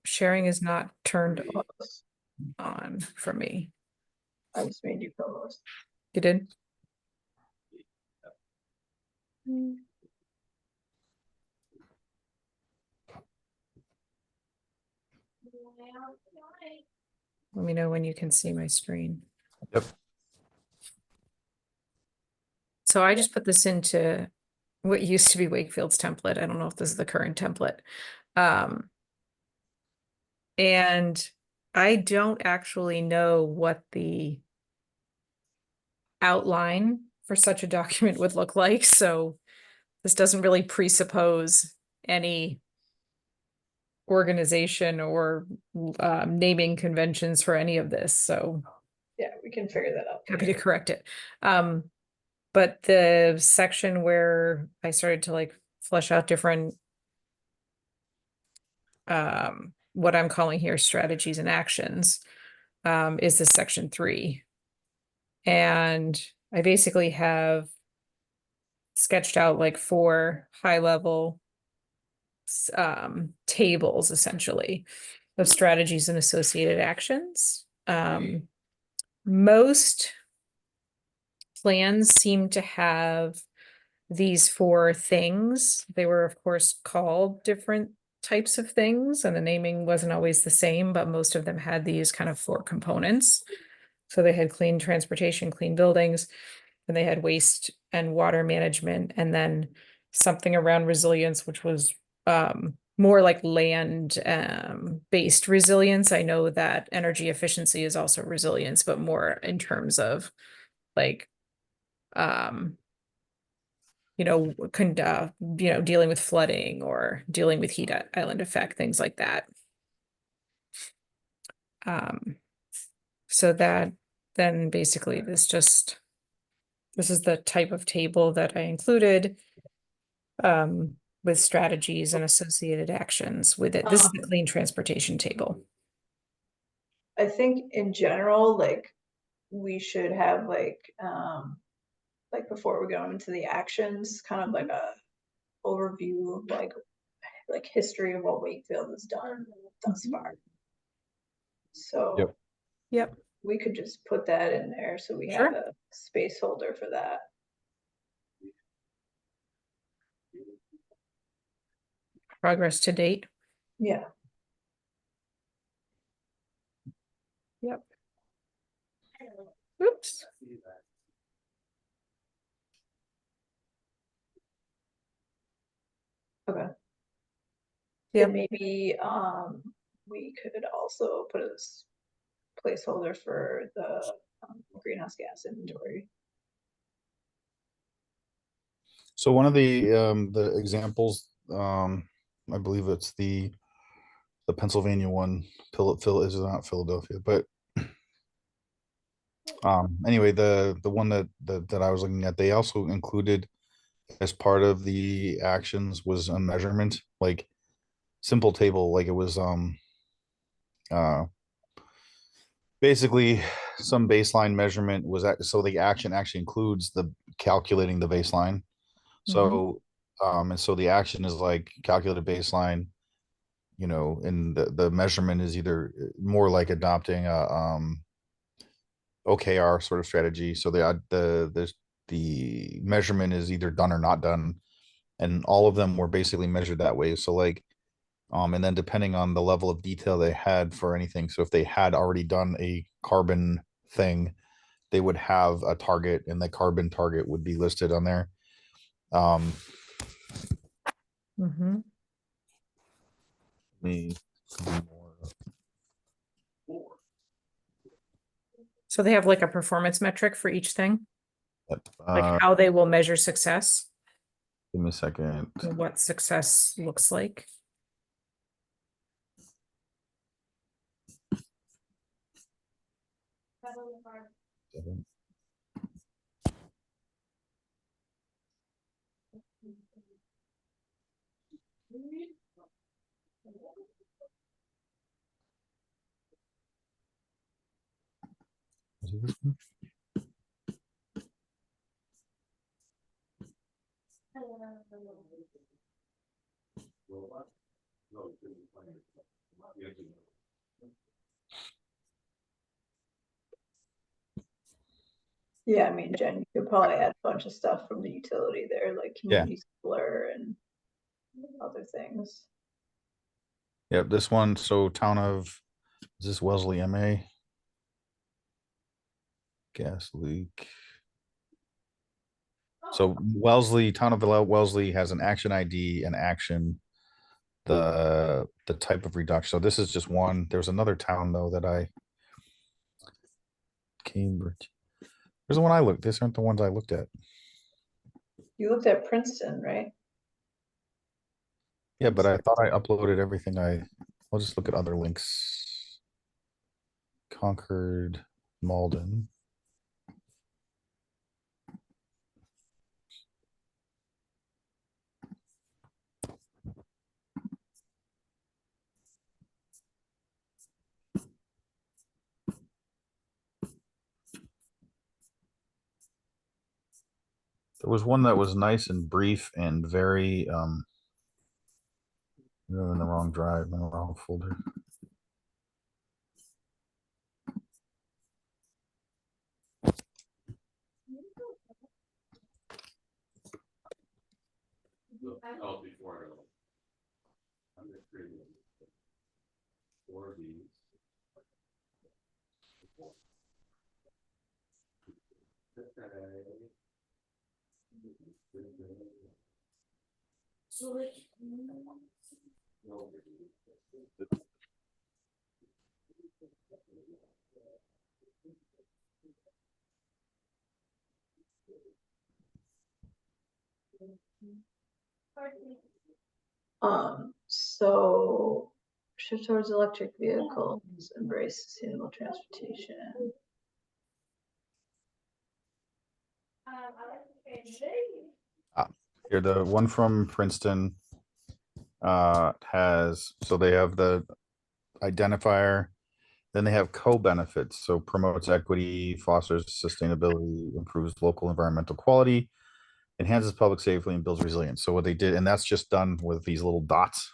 S2: sharing is not turned on for me.
S1: I just made you co-host.
S2: You did? Let me know when you can see my screen.
S3: Yep.
S2: So I just put this into what used to be Wakefield's template. I don't know if this is the current template. And I don't actually know what the outline for such a document would look like. So this doesn't really presuppose any organization or naming conventions for any of this. So
S1: Yeah, we can figure that out.
S2: happy to
S1: later.
S2: correct it. But the section where I started to like flesh out different what I'm calling here strategies and actions is this section 3. And I basically have sketched out like 4 high level tables essentially of strategies and associated actions. Most plans seem to have these 4 things. They were, of course, called different types of things, and the naming wasn't always the same, but most of them had these kind of 4 components. So they had clean transportation, clean buildings, and they had waste and water management, and then something around resilience, which was more like land based resilience. I know that energy efficiency is also resilience, but more in terms of like dealing with flooding or dealing with heat island effect, things like that. So that then basically this is the type of table that I included with strategies and associated actions with it. This is the clean transportation table.
S1: I think in general, like we should have like before we go into the actions, kind of like a overview of like history of what Wakefield has done thus far. So
S2: Yep.
S1: we could just put that in there so we
S2: Sure.
S1: have a space holder for that.
S2: Progress to date.
S1: Yeah.
S2: Yep. Oops.
S1: Okay.
S2: Yep.
S1: And maybe we could also put a placeholder for the greenhouse gas inventory.
S3: So one of the examples, I believe it's the Pennsylvania one. Phil is not Philadelphia, but anyway, the one that I was looking at, they also included as part of the actions was a measurement, like simple table, like it was uh basically some baseline measurement was so the action actually includes the calculating the baseline. So and so the action is like calculate a baseline, and the measurement is either more like adopting a OKR sort of strategy. So the measurement is either done or not done, and all of them were basically measured that way. So like and then depending on the level of detail they had for anything, so if they had already done a carbon thing, they would have a target, and the carbon target would be listed on there.
S2: So they have like a performance metric for each thing,
S3: Yep.
S2: like how they will measure success,
S3: Give me a second.
S2: and what success looks like.
S3: Is it this one?
S1: Yeah, I mean, Jen, you could probably add a bunch of stuff from the utility there, like community solar and other things.
S3: Yep, this one, so town of, is this Wellesley MA? Gas leak. So Wellesley, town of Wellesley has an action ID and action. The type of reduction. So this is just one. There's another town though that Cambridge. There's the one I looked. These aren't the ones I looked at.
S1: You looked at Princeton, right?
S3: Yeah, but I thought I uploaded everything. I'll just look at other links. Concord, Malden. There was one that was nice and brief and very you're in the wrong drive, in the wrong folder.
S4: Oh, before. Four of these.
S1: So shift towards electric vehicles, embrace sustainable transportation.
S3: Here, the one from Princeton has, so they have the identifier, then they have co-benefits. So promotes equity, fosters sustainability, improves local environmental quality, enhances public safety, and builds resilience. So what they did, and that's just done with these little dots.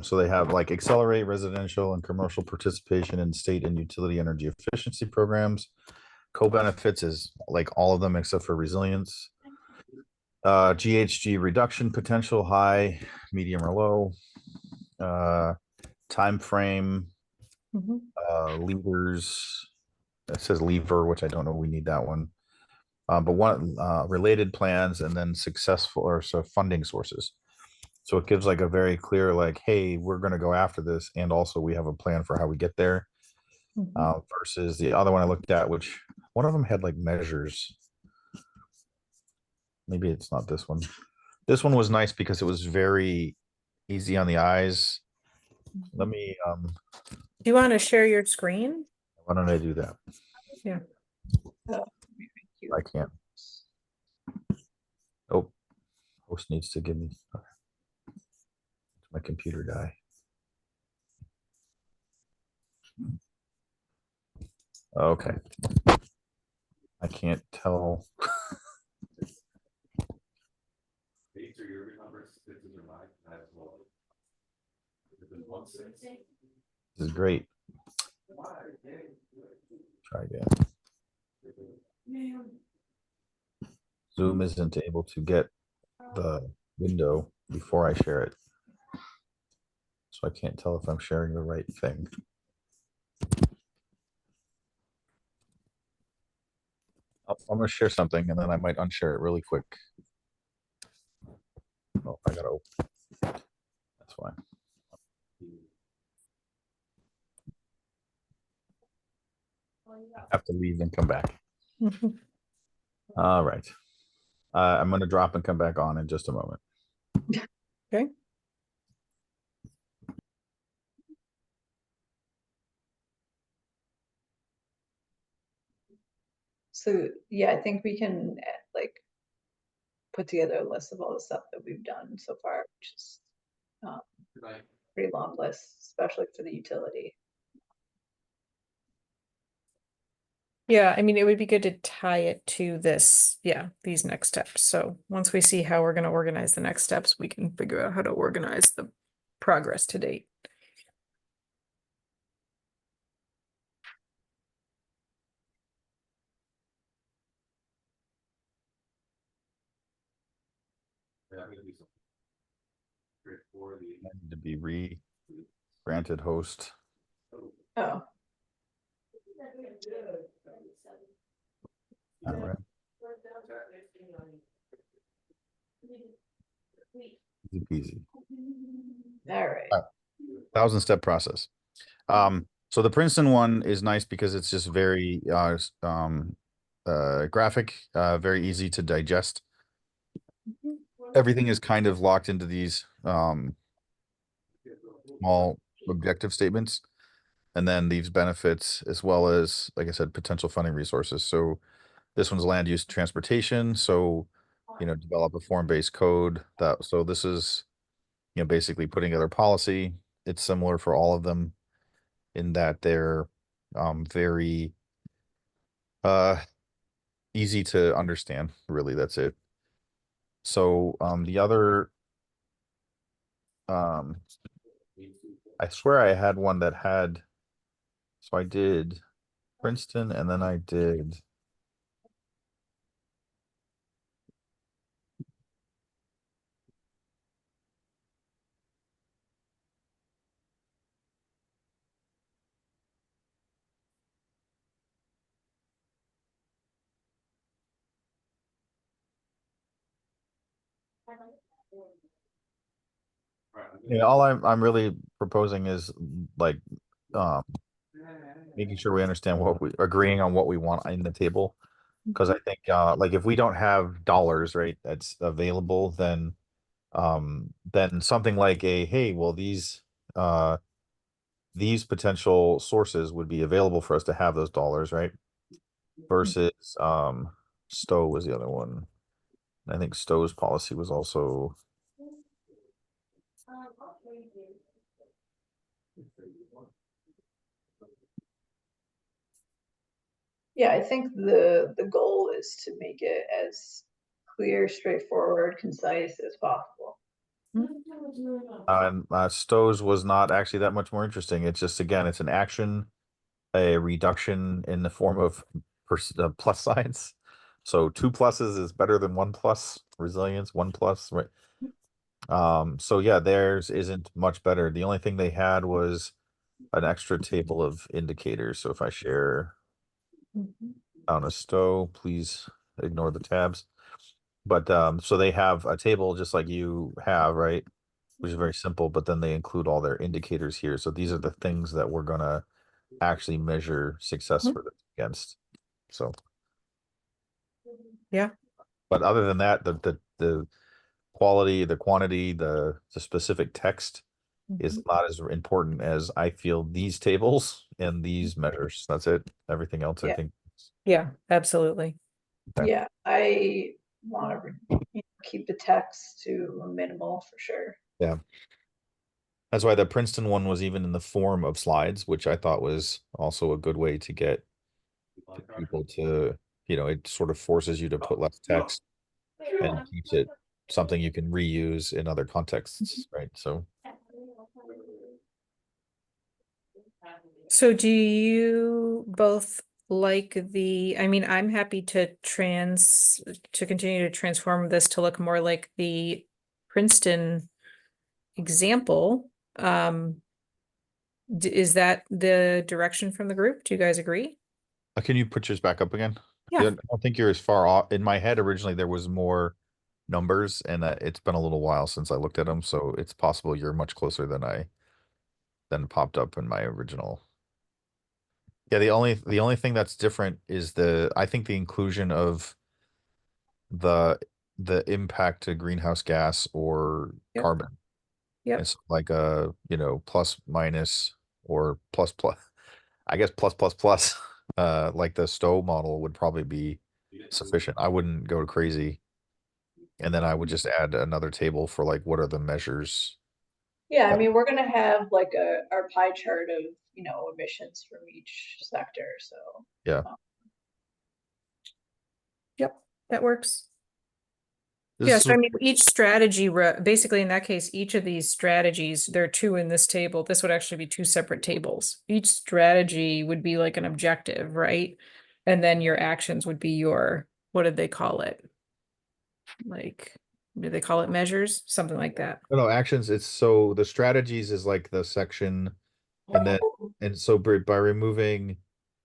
S3: So they have like accelerate residential and commercial participation in state and utility energy efficiency programs. Co-benefits is like all of them except for resilience. GHG reduction potential, high, medium, or low. Time frame, levers. It says lever, which I don't know. We need that one. But one related plans, and then successful or so funding sources. So it gives like a very clear, like, hey, we're going to go after this, and also we have a plan for how we get there. Versus the other one I looked at, which one of them had like measures. Maybe it's not this one. This one was nice because it was very easy on the eyes. Let me
S2: Do you want to share your screen?
S3: why don't I do that?
S2: Yeah.
S3: I can't. Oh, host needs to give me my computer die. Okay. I can't tell.
S4: These are your numbers, this is your mic, that's well.
S3: This is great. Try again. Zoom isn't able to get the window before I share it. So I can't tell if I'm sharing the right thing. I'm going to share something and then I might unshare it really quick. Oh, I gotta open. That's fine. I have to leave and come back. All right. I'm going to drop and come back on in just a moment.
S2: Okay.
S1: So yeah, I think we can like put together a list of all the stuff that we've done so far, which is pretty long list, especially for the utility.
S2: Yeah, I mean, it would be good to tie it to this, these next steps. So once we see how we're going to organize the next steps, we can figure out how to organize the progress to date.
S4: that may be something. Great for the.
S3: Need to be granted host.
S1: Oh,
S3: All right. Easy peasy.
S1: all right.
S3: 1,000-step process. So the Princeton one is nice because it's just very graphic, very easy to digest. Everything is kind of locked into these small objective statements, and then these benefits as well as, like I said, potential funding resources. So this one's land use transportation. So, develop a form-based code that, so this is, basically putting together policy. It's similar for all of them in that they're very easy to understand. Really, that's it. So the other I swear I had one that had, so I did Princeton and then I did all I'm really proposing is like making sure we understand what we agreeing on what we want in the table. Because I think like if we don't have dollars, right, that's available, then something like hey, well, these potential sources would be available for us to have those dollars, right? Versus Stowe was the other one. I think Stowe's policy was also
S1: Yeah, I think the goal is to make it as clear, straightforward, concise as possible.
S3: and Stowe's was not actually that much more interesting. It's just, again, it's an action, a reduction in the form of plus signs. So 2 pluses is better than 1 plus. Resilience 1 plus, right? So yeah, theirs isn't much better. The only thing they had was an extra table of indicators. So if I share down a Stowe, please ignore the tabs. But so they have a table just like you have, right? Which is very simple, but then they include all their indicators here. So these are the things that we're gonna actually measure success for them against. So
S2: Yeah.
S3: but other than that, the quality, the quantity, the specific text is not as important as I feel these tables and these measures. That's it. Everything else, I
S1: Yeah.
S3: think.
S2: Yeah, absolutely.
S3: Okay.
S1: Yeah, I want to keep the text to a minimal for sure.
S3: Yeah. That's why the Princeton one was even in the form of slides, which I thought was also a good way to get people to, it sort of forces you to put less text and keeps it something you can reuse in other contexts, right? So
S2: So do you both like I mean, I'm happy to continue to transform this to look more like the Princeton example. Is that the direction from the group? Do you guys agree?
S3: can you put yours back up again?
S2: Yeah.
S3: I don't think you're as far off. In my head, originally there was more numbers, and it's been a little while since I looked at them, so it's possible you're much closer than popped up in my original. Yeah, the only thing that's different is I think the inclusion of the impact to greenhouse gas or
S2: Yep.
S3: carbon.
S2: Yep.
S3: It's like a, plus minus or plus plus. I guess plus plus plus. Like the Stowe model would probably be sufficient. I wouldn't go crazy. And then I would just add another table for like what are the measures.
S1: Yeah, I
S3: that-
S1: mean, we're gonna have like our pie chart of, emissions from each sector, so.
S3: Yeah.
S2: Yep, that works.
S3: This
S2: Yes,
S3: is-
S2: I mean, each strategy, basically in that case, each of these strategies, there are 2 in this table. This would actually be 2 separate tables. Each strategy would be like an objective, right? And then your actions would be what did they call it? Like do they call it measures? Something like that.
S3: No, actions, it's so the strategies is like the section, and then, and so by removing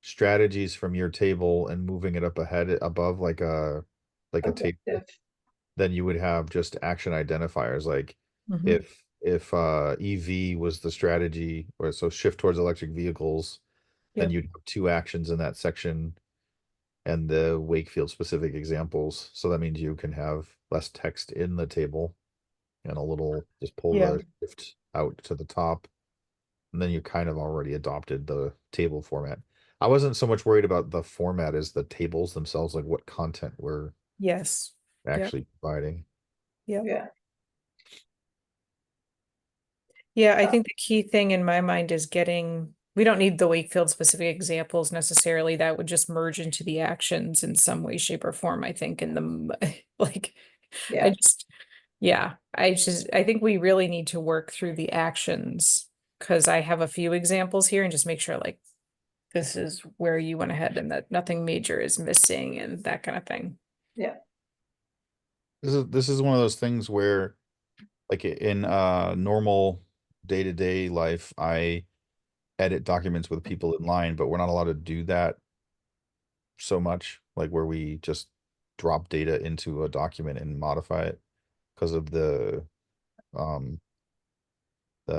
S3: strategies from your table and moving it up ahead above like a table,
S1: Objective.
S3: then you would have just action identifiers like
S2: Mhm.
S3: if EV was the strategy, or so shift towards electric vehicles, then
S2: Yep.
S3: you'd have two actions in that section and the Wakefield specific examples. So that means you can have less text in the table and a little, just pull
S2: Yeah.
S3: the shift out to the top. And then you kind of already adopted the table format. I wasn't so much worried about the format as the tables themselves, like what content we're
S2: Yes.
S3: actually providing.
S2: Yeah.
S1: Yeah,
S2: Yeah, I think the key thing in my mind is getting, we don't need the Wakefield specific examples necessarily. That would just merge into the actions in some way, shape, or form, I think, in the like,
S1: yeah,
S2: I think we really need to work through the actions, because I have a few examples here, and just make sure like this is where you went ahead and that nothing major is missing and that kind of thing.
S1: yeah.
S3: This is one of those things where, like in normal day-to-day life, I edit documents with people in line, but we're not allowed to do that so much, like where we just drop data into a document and modify it because of the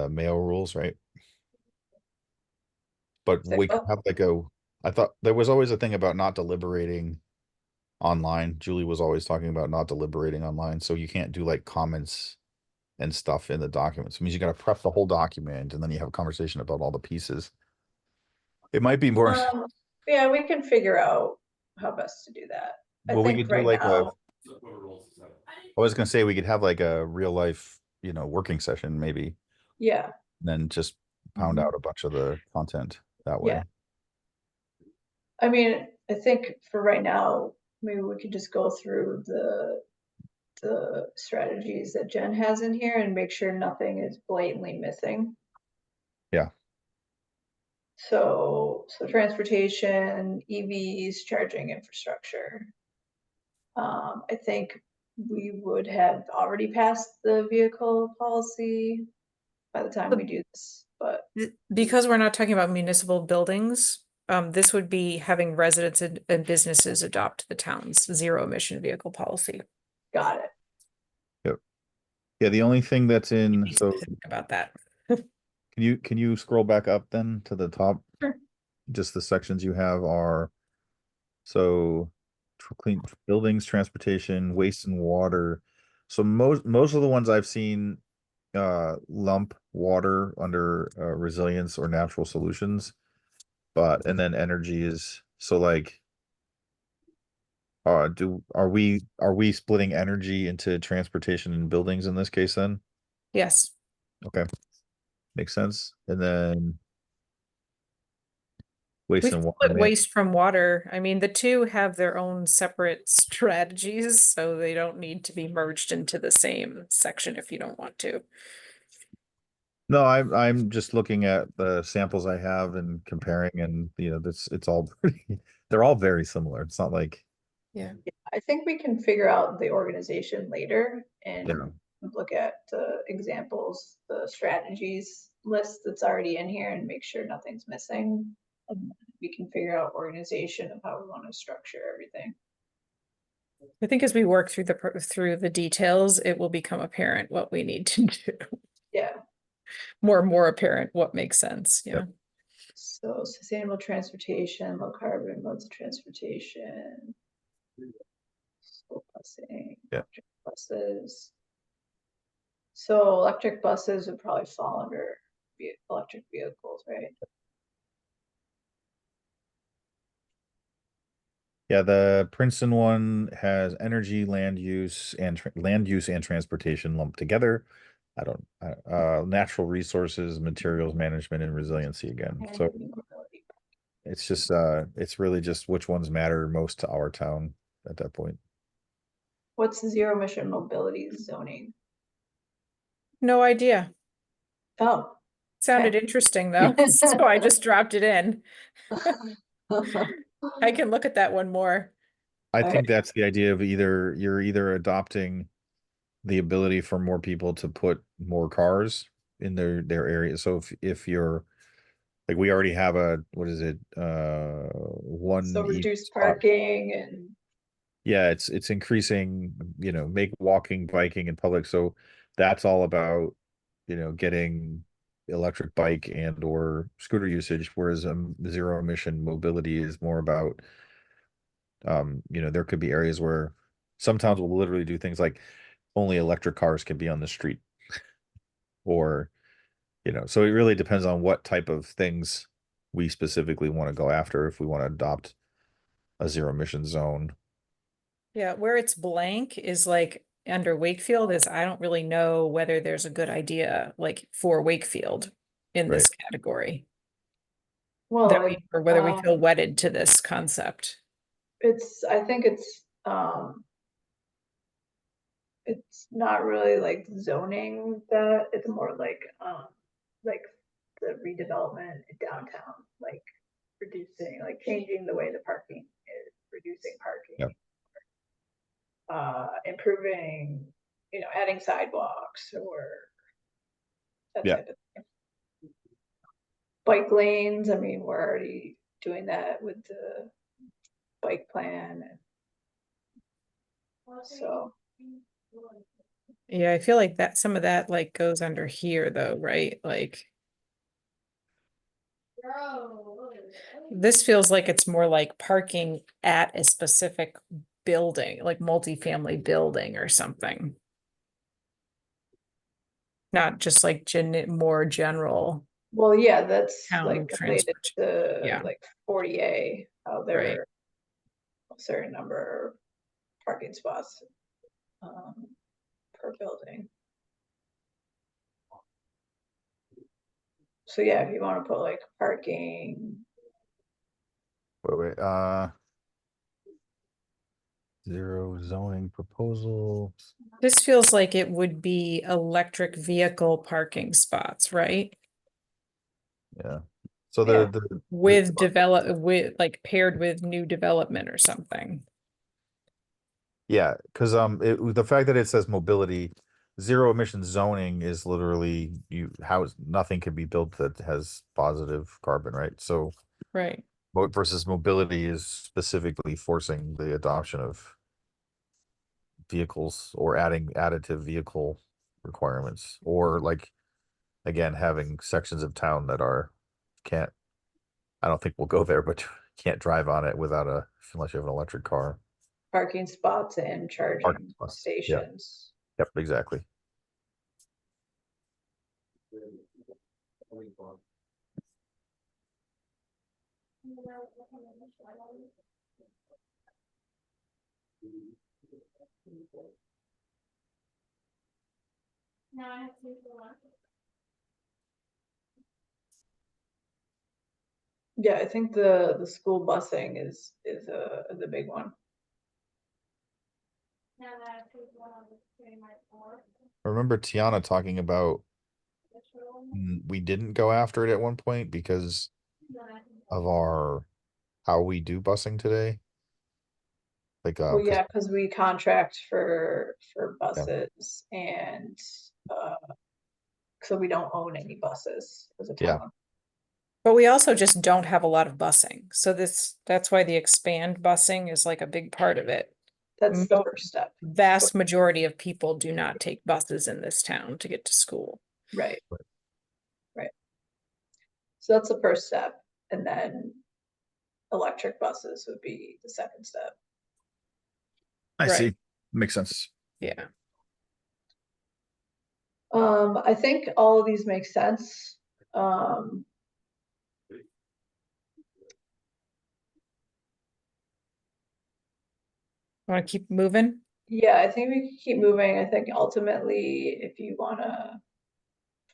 S3: mail rules, right? But
S1: Say
S3: we could
S1: what?
S3: have like a, I thought there was always a thing about not deliberating online. Julie was always talking about not deliberating online, so you can't do like comments and stuff in the documents. It means you got to prep the whole document and then you have a conversation about all the pieces. It might be more,
S1: Yeah, we can figure out how best to do that. I
S3: well, we
S1: think
S3: could do
S1: right
S3: like
S1: now,
S4: So what rules is that?
S3: I was gonna say we could have like a real life, working session maybe,
S1: yeah,
S3: then just pound
S2: Mhm.
S3: out a bunch of the content that
S1: Yeah.
S3: way.
S1: I mean, I think for right now, maybe we could just go through the strategies that Jen has in here and make sure nothing is blatantly missing.
S3: Yeah.
S1: So transportation, EVs, charging infrastructure. I think we would have already passed the vehicle policy by the time we do this, but
S2: Because we're not talking about municipal buildings, this would be having residents and businesses adopt the town's zero emission vehicle policy.
S1: got it.
S3: Yeah, the only thing that's in,
S2: Be
S3: so
S2: specific about that.
S3: can you scroll back up then to the top?
S2: Sure.
S3: Just the sections you have are, so clean buildings, transportation, waste and water. So most of the ones I've seen lump water under resilience or natural solutions, but and then energy is, so like are we splitting energy into transportation and buildings in this case then?
S2: Yes.
S3: Okay, makes sense. And then
S2: We
S3: waste
S2: can
S3: and water
S2: split
S3: man,
S2: waste from water. I mean, the two have their own separate strategies, so they don't need to be merged into the same section if you don't want to.
S3: no, I'm just looking at the samples I have and comparing, and it's all pretty, they're all very similar. It's not like,
S2: Yeah.
S1: I think we can figure out the organization later and
S3: Yeah.
S1: look at the examples, the strategies list that's already in here and make sure nothing's missing. And we can figure out organization of how we want to structure everything.
S2: I think as we work through the details, it will become apparent what we need to do.
S1: Yeah,
S2: More apparent what makes sense. Yeah.
S3: Yep.
S1: so sustainable transportation, low carbon modes of transportation. School busing,
S3: Yeah.
S1: electric buses. So electric buses would probably fall under electric vehicles, right?
S3: Yeah, the Princeton one has energy, land use and transportation lumped together. I don't, natural resources, materials management and resiliency again. So it's just, it's really just which ones matter most to our town at that point.
S1: What's the zero emission mobility zoning?
S2: No idea.
S1: Oh.
S2: Sounded
S1: Okay.
S2: interesting though, so I just dropped it in. I can look at that one more.
S3: I
S1: Okay.
S3: think that's the idea of you're either adopting the ability for more people to put more cars in their area. So if you're like, we already have a, what is it, one
S1: So
S3: each
S1: reduce
S3: spot.
S1: parking and
S3: Yeah, it's increasing, make walking, biking and public. So that's all about, getting electric bike and or scooter usage, whereas zero emission mobility is more about, there could be areas where some towns will literally do things like only electric cars can be on the street, or, so it really depends on what type of things we specifically want to go after if we want to adopt a zero emission zone.
S2: Yeah, where it's blank is like under Wakefield is I don't really know whether there's a good idea like for Wakefield in this category.
S1: well,
S2: That we, or whether we feel wedded to this concept.
S1: I think it's not really like zoning that, it's more like the redevelopment downtown, like reducing, like changing the way the parking is, reducing parking.
S3: Yep.
S1: Improving, adding sidewalks or that
S3: Yeah.
S1: type of thing. Bike lanes, I mean, we're already doing that with the bike plan. So,
S2: Yeah, I feel like that some of that like goes under here though, right? Like this feels like it's more like parking at a specific building, like multifamily building or something. Not just like more general.
S1: well, yeah, that's
S2: Town
S1: like related
S2: transport.
S1: to
S2: Yeah.
S1: like 40A, how there
S2: Right.
S1: are a certain number of parking spots per building. So yeah, if you want to put like parking,
S3: Wait, zero zoning proposal.
S2: This feels like it would be electric vehicle parking spots, right?
S3: Yeah. So
S1: Yeah.
S2: With like paired with new development or something.
S3: yeah, because the fact that it says mobility, zero emission zoning is literally nothing can be built that has positive carbon, right? So
S2: Right.
S3: versus mobility is specifically forcing the adoption of vehicles or adding additive vehicle requirements, or like, again, having sections of town that can't, I don't think we'll go there, but can't drive on it unless you have an electric car.
S1: parking spots and charging
S3: Parking spots. Yeah.
S1: stations.
S3: Yep, exactly.
S1: Yeah, I think the school busing is a big one.
S3: I remember Tiana talking about we didn't go after it at one point because of how we do busing today. Like,
S1: Well, yeah, because we contract for
S3: yeah,
S1: buses and so we don't own any buses as a
S3: yeah,
S1: town.
S2: But we also just don't have a lot of busing. So that's why the expand busing is like a big part of it.
S1: That's the first step.
S2: Vast majority of people do not take buses in this town to get to school.
S1: Right. Right. So that's the first step. And then electric buses would be the second step.
S3: I
S2: Right.
S3: see. Makes sense.
S2: Yeah.
S1: I think all of these make sense.
S2: Want to keep moving?
S1: Yeah, I think we can keep moving. I think ultimately, if you want to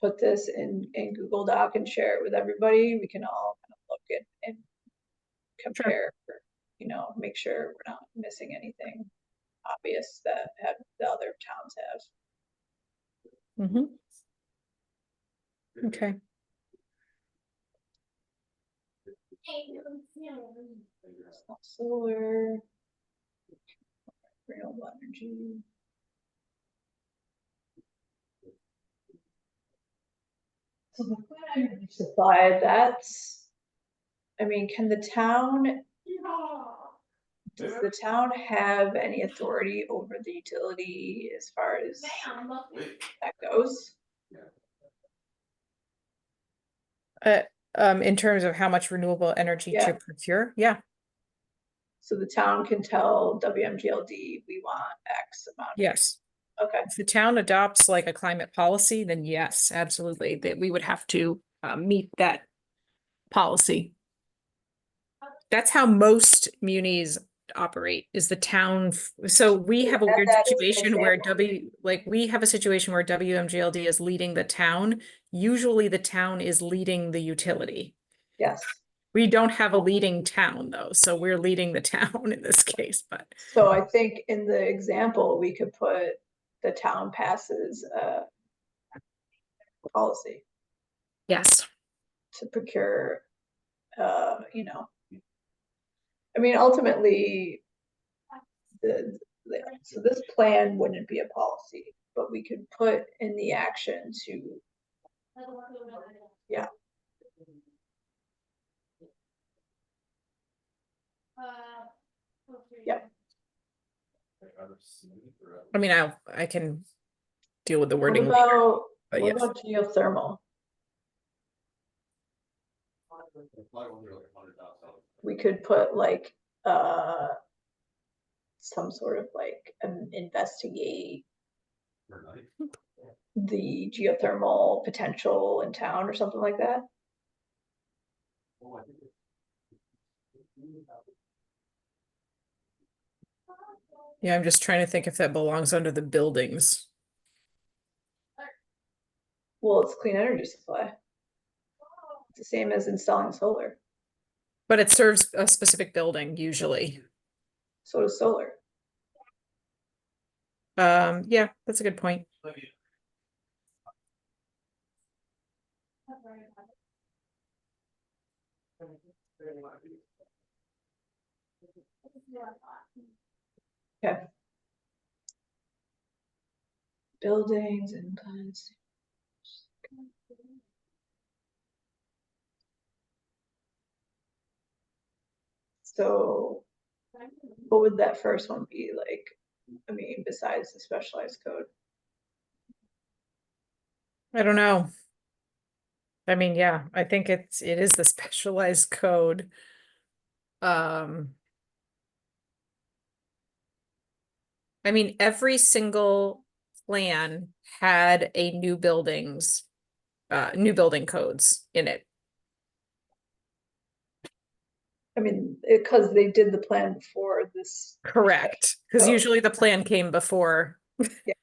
S1: put this in Google Doc and share it with everybody, we can all kind of look at and compare, make sure we're not missing anything obvious that the other towns have.
S2: Mm-hmm. Okay.
S1: Solar, renewable energy. So the clean energy supply, that's, I mean, can the town, does the town have any authority over the utility as far as that goes?
S2: In terms of how much renewable energy to
S1: Yeah.
S2: procure, yeah,
S1: So the town can tell WMGLD, we want X amount.
S2: yes.
S1: Okay,
S2: If the town adopts like a climate policy, then yes, absolutely, that we would have to meet that policy. That's how most munis operate, is the town. So we have a
S1: Add
S2: weird
S1: that as an
S2: situation where
S1: example.
S2: we have a situation where WMGLD is leading the town. Usually the town is leading the utility.
S1: yes.
S2: We don't have a leading town though, so we're leading the town in this case, but
S1: So I think in the example, we could put the town passes a policy
S2: yes.
S1: to procure, you know. I mean, ultimately, so this plan wouldn't be a policy, but we could put in the action to, yeah. Yeah.
S2: I mean, I can deal with the
S1: What
S2: wording later,
S1: about,
S2: but
S1: what
S2: yes.
S1: about geothermal? We could put like, some sort of like, investigate the geothermal potential in town or something like that.
S2: Yeah, I'm just trying to think if that belongs under the buildings.
S1: Well, it's clean energy supply. It's the same as installing solar.
S2: But it serves a specific building usually.
S1: So does solar.
S2: Yeah, that's a good point.
S1: Okay. Buildings and plants. So what would that first one be like? I mean, besides the specialized code?
S2: I don't know. I mean, yeah, I think it is the specialized code. I mean, every single plan had a new building codes in it.
S1: I mean, because they did the plan before this.
S2: Correct, because
S1: So-
S2: usually the plan came before
S1: Yeah.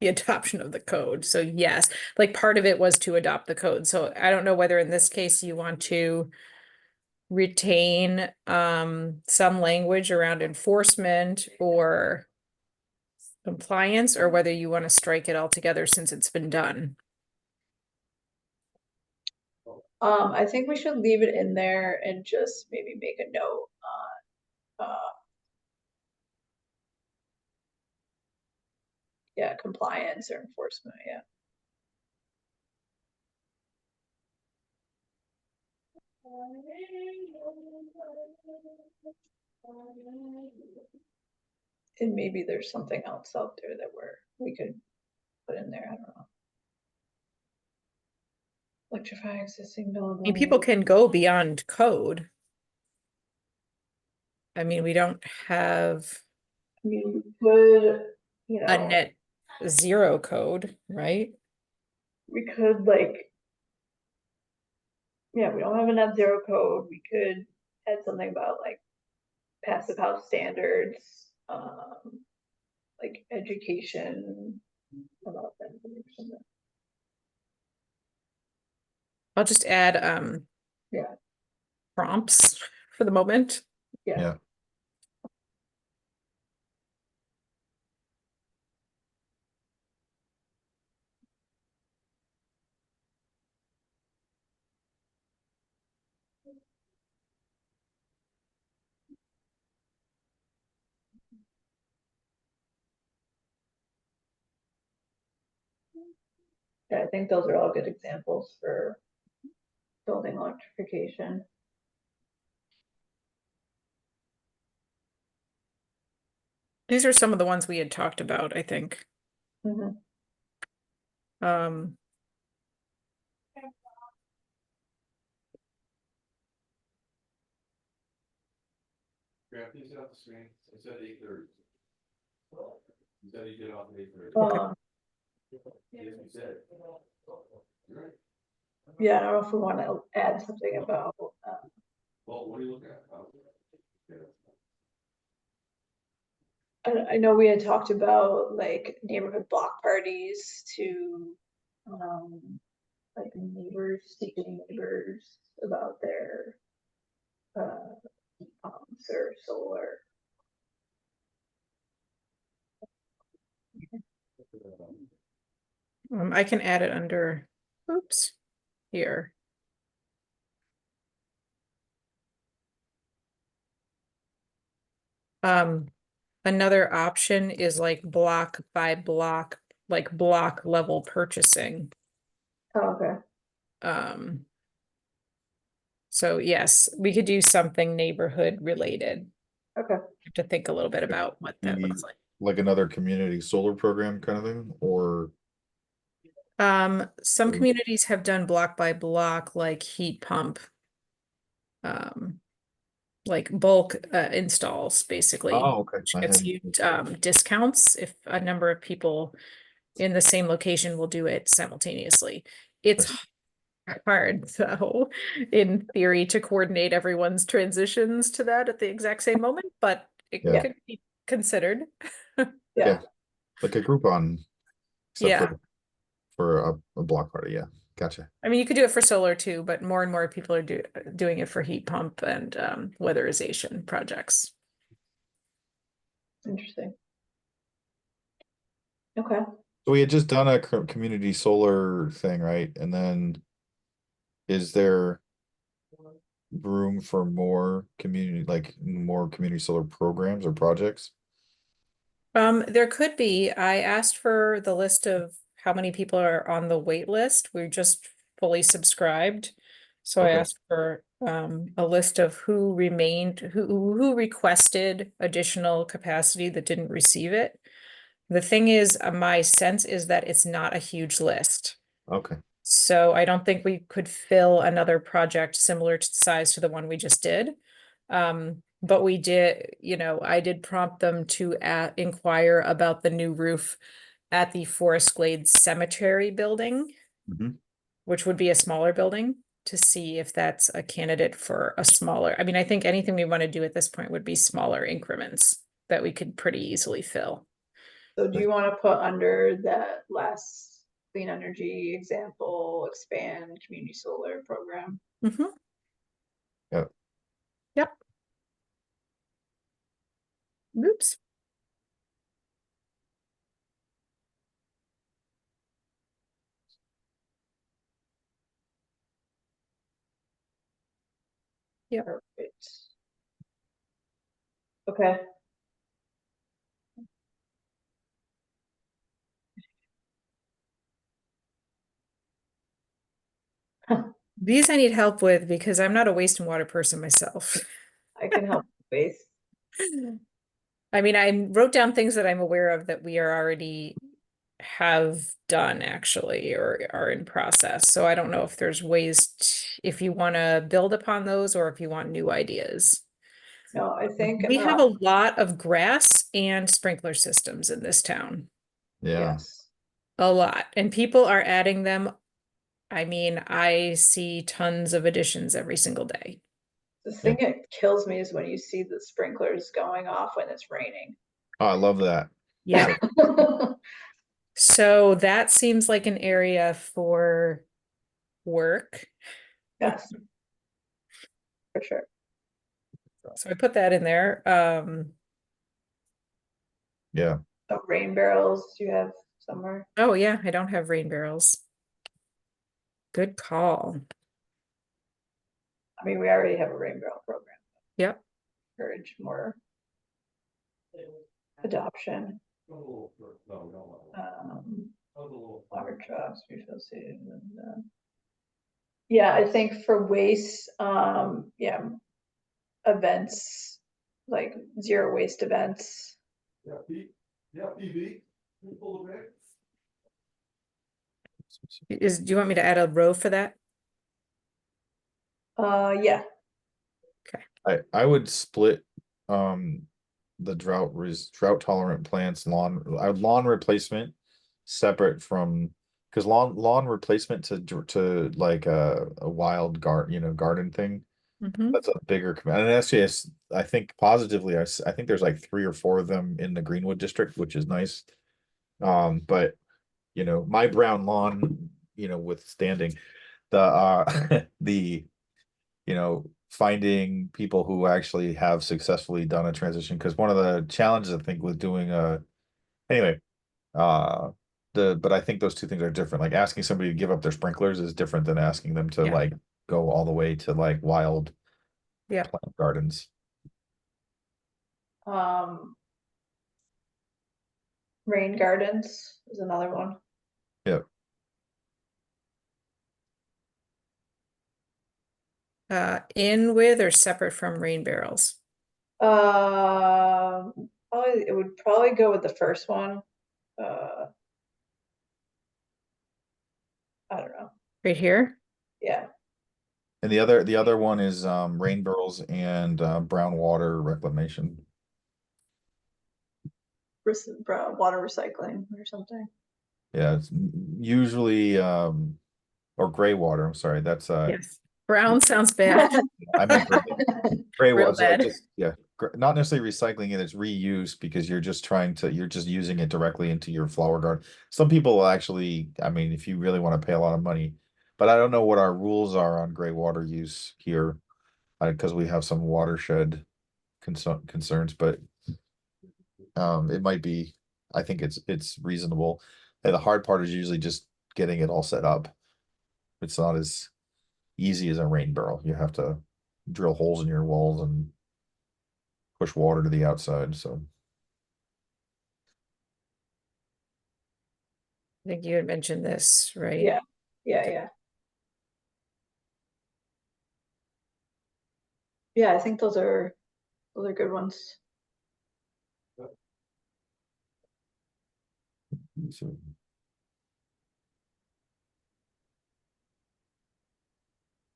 S2: the adoption of the code. So yes, like part of it was to adopt the code. So I don't know whether in this case you want to retain some language around enforcement or compliance, or whether you want to strike it all together since it's been done.
S1: I think we should leave it in there and just maybe make a note on, yeah, compliance or enforcement, yeah. And maybe there's something else out there that we could put in there, I don't know. Electrify existing
S2: I mean,
S1: buildings.
S2: people can go beyond code. I mean, we don't have
S1: I mean, we could, you
S2: a
S1: know,
S2: net zero code, right?
S1: we could like, yeah, we don't have a net zero code. We could add something about like passive house standards, like education about that. Or something.
S2: I'll just add
S1: Yeah.
S2: prompts for the moment.
S1: Yeah.
S3: Yeah.
S1: Yeah, I think those are all good examples for building electrification.
S2: These are some of the ones we had talked about, I think.
S1: Mhm.
S2: Um,
S4: Grab these off the screen. I said 8:30. You said you get off at 8:30.
S2: Okay.
S4: Yes, you said. You're right.
S1: Yeah, I don't know if we want to add something about,
S4: Well, what are you looking at?
S1: I know we had talked about like neighborhood block parties to, like neighbors, teaching neighbors about their, heat pumps or solar.
S2: I can add it under, oops, here. Another option is like block by block, like block level purchasing.
S1: Oh, okay,
S2: So yes, we could do something neighborhood related.
S1: okay.
S2: Have to think a little bit about what that looks like.
S5: Like another community solar program kind of thing, or
S2: Some
S5: Mm.
S2: communities have done block by block, like heat pump. Like bulk installs, basically.
S5: oh, okay.
S2: Which
S5: I
S2: gets
S5: hadn't-
S2: you discounts if a number of people in the same location will do it simultaneously. It's hard, though, in theory, to coordinate everyone's transitions to that at the exact same moment, but it
S5: Yeah.
S2: could be considered.
S1: Yeah,
S5: like a Groupon. Except
S2: Yeah.
S5: for a block party. Yeah, gotcha.
S2: I mean, you could do it for solar too, but more and more people are doing it for heat pump and weatherization projects.
S1: interesting. Okay,
S5: So we had just done a community solar thing, right? And then is there room for more community solar programs or projects?
S2: There could be. I asked for the list of how many people are on the wait list. We're just fully subscribed. So I
S5: Okay.
S2: asked for a list of who remained, who requested additional capacity that didn't receive it. The thing is, my sense is that it's not a huge list.
S5: Okay.
S2: So I don't think we could fill another project similar to size to the one we just did. But we did, I did prompt them to inquire about the new roof at the Forest Glades Cemetery building,
S5: Mhm.
S2: which would be a smaller building, to see if that's a candidate for a smaller. I mean, I think anything we want to do at this point would be smaller increments that we could pretty easily fill.
S1: so do you want to put under that last clean energy example, expand community solar program?
S2: Mm-hmm.
S5: Yeah.
S2: Yep. Oops. Yeah.
S1: Perfect. Okay,
S2: These I need help with because I'm not a waste and water person myself.
S1: I can help with.
S2: I mean, I wrote down things that I'm aware of that we are already have done actually or are in process. So I don't know if there's ways if you want to build upon those or if you want new ideas.
S1: No, I think.
S2: We have a lot of grass and sprinkler systems in this town.
S5: Yeah.
S1: Yes.
S2: A lot. And people are adding them. I mean, I see tons of additions every single day.
S1: The thing that kills me is when you see the sprinklers going off when it's raining.
S5: Oh, I love that.
S2: Yeah. So that seems like an area for work.
S1: Yes. For sure.
S2: So I put that in there.
S5: Yeah.
S1: So rain barrels, do you have somewhere?
S2: Oh yeah, I don't have rain barrels. Good call.
S1: I mean, we already have a rain barrel program.
S2: Yep.
S1: Encourage more adoption.
S4: No.
S1: Um,
S4: That was a little.
S1: Water trucks, refill station, yeah, I think for waste, yeah, events, like zero waste events.
S4: Yeah, PB, pull the bag.
S2: Do you want me to add a row for that?
S1: Yeah,
S5: I would split, the drought tolerant plants lawn replacement separate from, because lawn replacement to like a wild garden thing.
S2: Mhm.
S5: That's a bigger, and actually, I think positively, I think there's like 3 or 4 of them in the Greenwood district, which is nice. But my brown lawn, withstanding the the finding people who actually have successfully done a transition, because one of the challenges I think with doing anyway, uh but I think those two things are different. Like asking somebody to give up their sprinklers is different than asking them to
S2: Yeah.
S5: like go all the way to like wild
S2: Yeah.
S5: plant gardens.
S1: rain gardens is another one.
S2: In with or separate from rain barrels?
S1: Probably, it would probably go with the first one. I don't know,
S2: Right here?
S1: yeah,
S5: And the other one is rain barrels and brown water reclamation.
S1: water recycling or something.
S5: Yeah, it's usually or gray water. I'm sorry, that's
S2: Yes. Brown sounds bad.
S5: I meant gray
S2: Real
S5: water. So
S2: bad.
S5: just not necessarily recycling it, it's reuse, because you're just using it directly into your flower garden. Some people will actually, I mean, if you really want to pay a lot of money, but I don't know what our rules are on gray water use here, because we have some watershed concerns, but it might be, I think it's reasonable. And the hard part is usually just getting it all set up. It's not as easy as a rain barrel. You have to drill holes in your walls and push water to the outside. So
S2: I think you had mentioned this, right?
S1: Yeah, yeah,
S2: Okay.
S1: yeah. Yeah, I think those are good ones.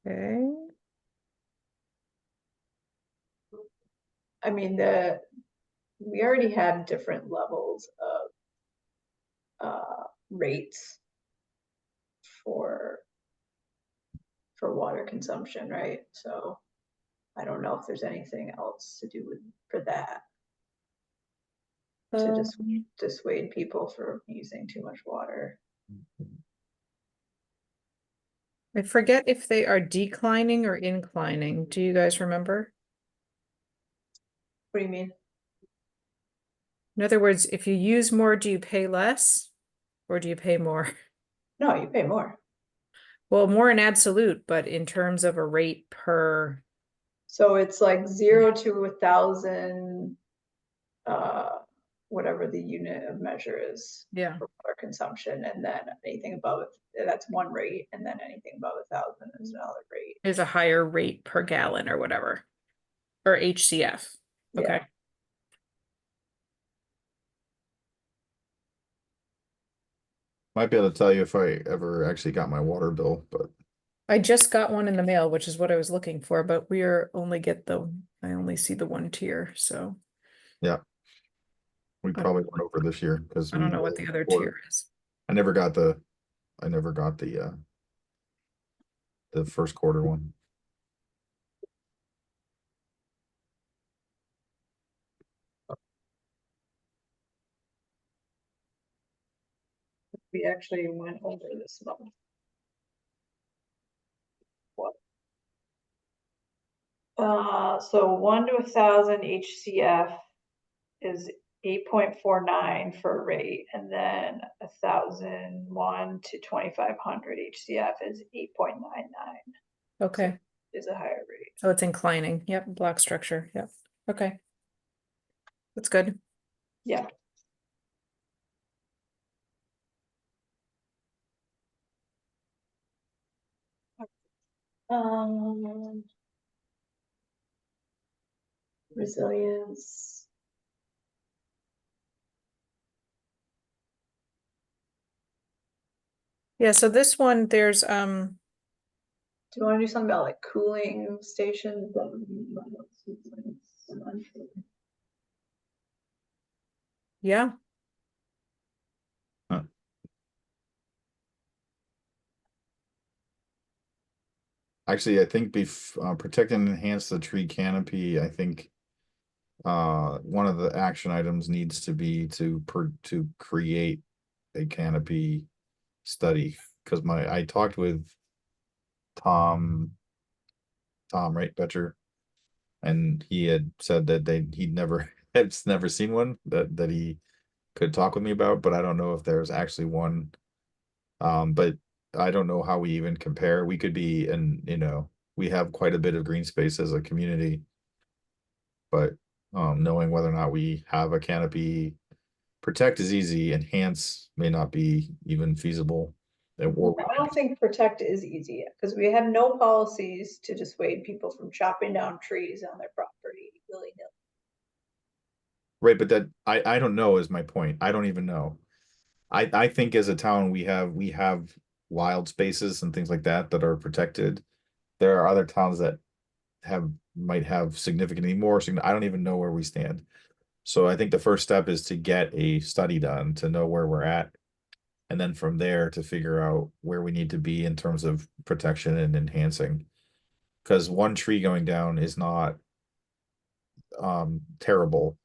S2: Okay.
S1: I mean, we already have different levels of rates for water consumption, right? So I don't know if there's anything else to do for that, to just dissuade people from using too much water.
S2: I forget if they are declining or inclining. Do you guys remember?
S1: What do you mean?
S2: In other words, if you use more, do you pay less or do you pay more?
S1: No, you pay more.
S2: Well, more in absolute, but in terms of a rate per,
S1: So it's like 0 to 1,000, whatever the unit of measure is
S2: yeah,
S1: for water consumption, and then anything above it, that's one rate, and then anything above 1,000 is another rate.
S2: is a higher rate per gallon or whatever, or HCF.
S1: Yeah.
S2: Okay.
S5: might be able to tell you if I ever actually got my water bill, but
S2: I just got one in the mail, which is what I was looking for, but I only see the one tier, so
S5: yeah, we
S2: I
S5: probably went over this year because
S2: don't know what the other tier is.
S5: I never got the the first quarter one.
S1: We actually went over this month. What? So 1 to 1,000 HCF is 8.49 for rate, and then 1,001 to 2,500 HCF is 8.99.
S2: Okay,
S1: Is a higher rate.
S2: so it's inclining. Yep, block structure. Yep. Okay. That's good.
S1: Yeah. Um. Resilience.
S2: Yeah, so this one, there's,
S1: Do you wanna do something about like cooling stations?
S2: yeah,
S5: Actually, I think protect and enhance the tree canopy, I think. One of the action items needs to be to create a canopy study. Cause I talked with Tom. Right, Betcher. And he had said that he'd never had never seen one that he could talk with me about, but I don't know if there's actually one. But I don't know how we even compare. We could be, and we have quite a bit of green space as a community. But knowing whether or not we have a canopy, protect is easy, enhance may not be even feasible. Or
S1: I don't think protect is easy, because we have no policies to dissuade people from chopping down trees on their property willy-nilly.
S5: right, but that I don't know is my point. I don't even know. I think as a town we have wild spaces and things like that are protected. There are other towns that might have significantly more. I don't even know where we stand. So I think the first step is to get a study done to know where we're at. And then from there to figure out where we need to be in terms of protection and enhancing. Because one tree going down is not terrible.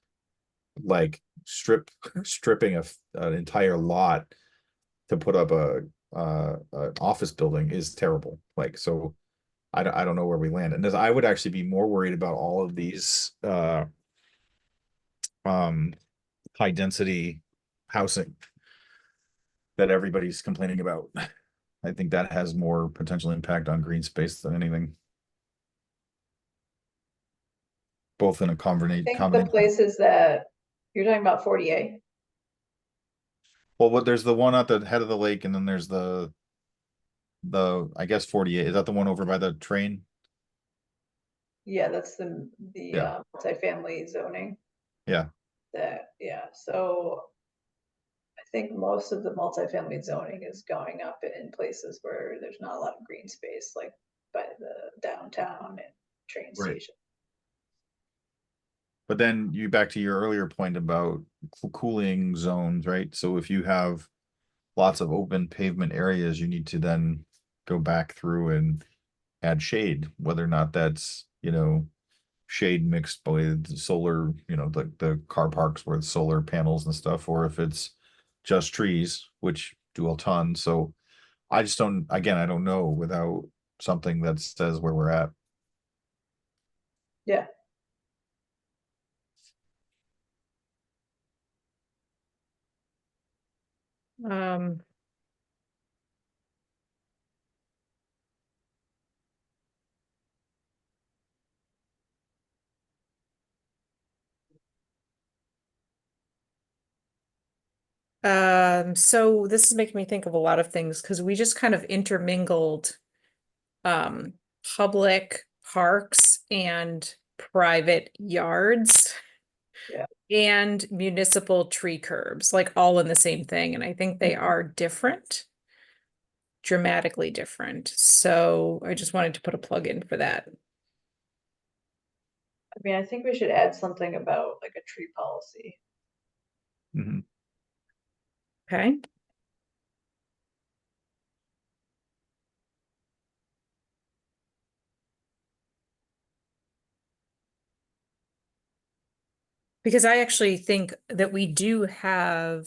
S5: Like stripping an entire lot to put up an office building is terrible. Like, so I don't know where we land. And I would actually be more worried about all of these high density housing that everybody's complaining about. I think that has more potential impact on green space than anything. Both in a
S1: I
S5: combination.
S1: think the places that, you're talking about 40A?
S5: Well, there's the one at the head of the lake, and then there's the I guess 48. Is that the one over by the train?
S1: Yeah, that's the
S5: Yeah.
S1: multifamily zoning.
S5: Yeah.
S1: Yeah, so I think most of the multifamily zoning is going up in places where there's not a lot of green space, like by the downtown and train
S5: Right.
S1: station.
S5: But then you back to your earlier point about cooling zones, right? So if you have lots of open pavement areas, you need to then go back through and add shade, whether or not that's, shade mixed with solar, the car parks with solar panels and stuff, or if it's just trees, which do a ton. So I just don't, again, I don't know without something that says where we're at.
S1: Yeah,
S2: um. So this is making me think of a lot of things because we just kind of intermingled um public parks and private yards
S1: Yeah.
S2: and municipal tree curbs, like all in the same thing. And I think they are different, dramatically different. So I just wanted to put a plug in for that.
S1: I mean, I think we should add something about like a tree policy.
S5: Mhm.
S2: Okay. Because I actually think that we do have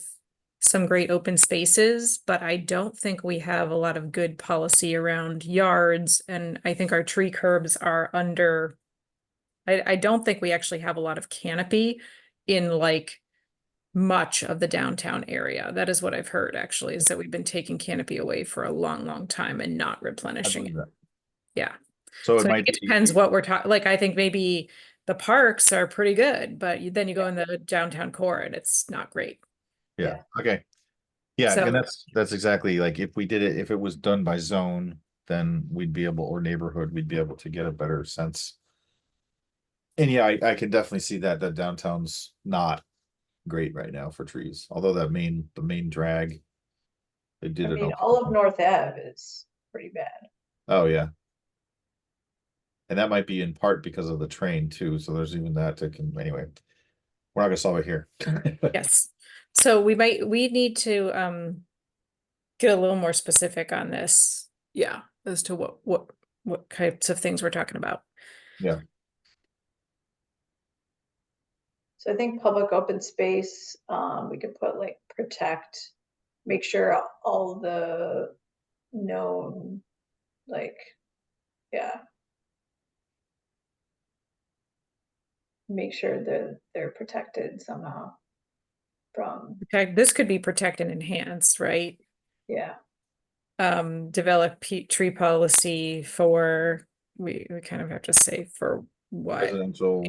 S2: some great open spaces, but I don't think we have a lot of good policy around yards. And I think our tree curbs are under, I don't think we actually have a lot of canopy in like much of the downtown area. That is what I've heard actually, is that we've been taking canopy away for a long, long time and not
S5: I
S2: replenishing it.
S5: believe that.
S2: Yeah.
S5: So it
S2: So I
S5: might
S2: think it
S5: be,
S2: depends what we're talking, like, I think maybe the parks are pretty good, but then you go in the downtown core and it's not great.
S5: yeah, okay. Yeah,
S2: So
S5: and that's exactly like if we did it, if it was done by zone, then we'd be able, or neighborhood, we'd be able to get a better sense. And yeah, I can definitely see that downtown's not great right now for trees, although the main drag. They did
S1: I
S5: it.
S1: mean,
S5: Okay.
S1: all of North Ave is pretty bad.
S5: Oh, yeah. And that might be in part because of the train too, so there's even that anyway. We're not gonna solve it here.
S2: Yes. So we need to get a little more specific on this. Yeah, as to what types of things we're talking about.
S5: Yeah.
S1: So I think public open space, we could put like protect, make sure all the known, like, yeah. Make sure that they're protected somehow from,
S2: Okay, this could be protect and enhance, right?
S1: yeah.
S2: Develop tree policy for, we kind of have to say for what?
S5: Residential.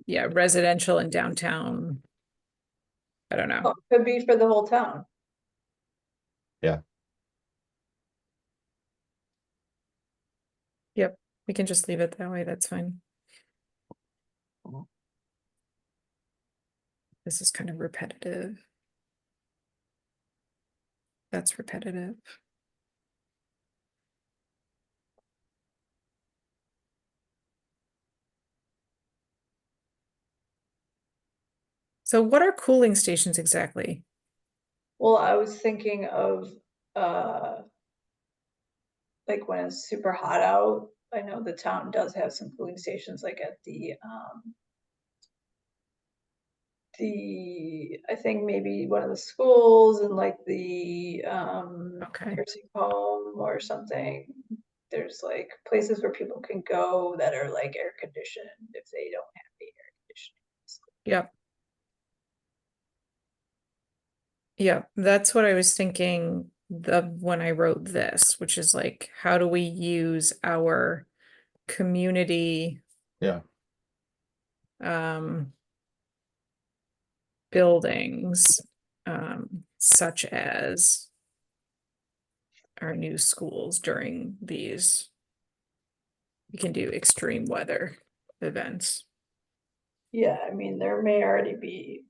S2: Yeah, residential and downtown. I don't know.
S1: Oh, could be for the whole town.
S2: Yep, we can just leave it that way, that's fine. This is kind of repetitive. That's repetitive. So what are cooling stations exactly?
S1: Well, I was thinking of, like when it's super hot out, I know the town does have some cooling stations like at I think maybe one of the schools and like the
S2: Okay.
S1: nursing home or something. There's like places where people can go that are like air conditioned if they don't have the air conditioning.
S2: Yep. Yeah, that's what I was thinking when I wrote this, which is like, how do we use our community
S5: Yeah.
S2: Buildings, such as our new schools during these, we can do extreme weather events.
S1: Yeah, I mean, there may already be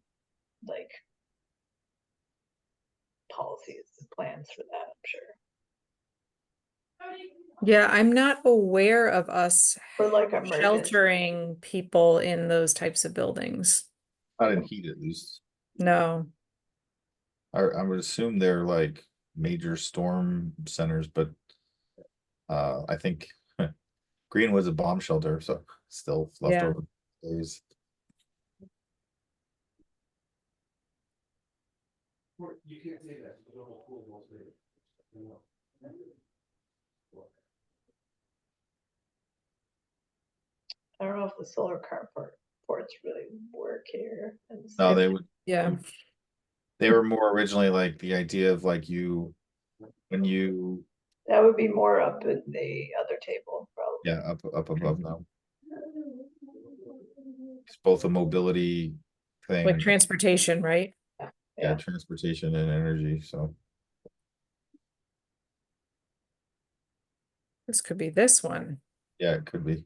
S1: like policies and plans for that, I'm sure.
S2: Yeah, I'm not aware of us
S1: For like emergency.
S2: sheltering people in those types of buildings.
S5: Not in heat at least.
S2: No.
S5: I would assume they're like major storm centers, but I think Greenwood's a bomb shelter, so still
S2: Yeah.
S5: leftover days.
S4: You can't say that, you don't know who it was there. You know.
S1: I don't know if the solar ports really work here.
S5: No, they would.
S2: Yeah.
S5: They were more originally like the idea of like when you.
S1: That would be more up in the other table, probably.
S5: Yeah, up above now. It's both a mobility thing.
S2: Like transportation, right?
S5: Yeah, transportation and energy, so.
S2: This could be this one.
S5: Yeah, it could be.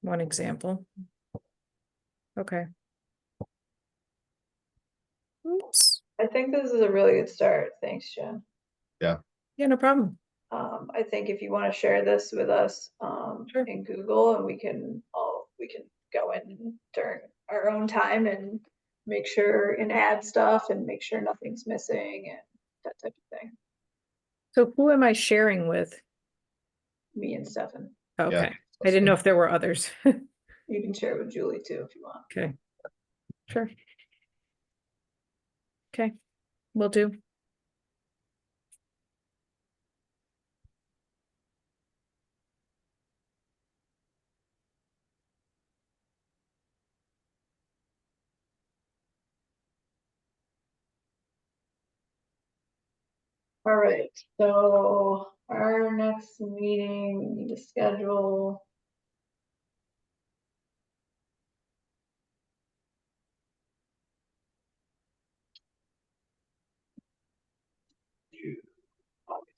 S2: One example. Okay. Oops.
S1: I think this is a really good start. Thanks, Jen.
S2: Yeah, no problem.
S1: I think if you want to share this with us
S2: Sure.
S1: in Google, and we can go in during our own time and make sure and add stuff and make sure nothing's missing and that type of thing.
S2: So who am I sharing with?
S1: Me and Stefan.
S2: Okay. I didn't know if there were others.
S1: You can share it with Julie too if you want.
S2: Okay. Sure. Okay, will do.
S1: All right, so our next meeting, we need to schedule.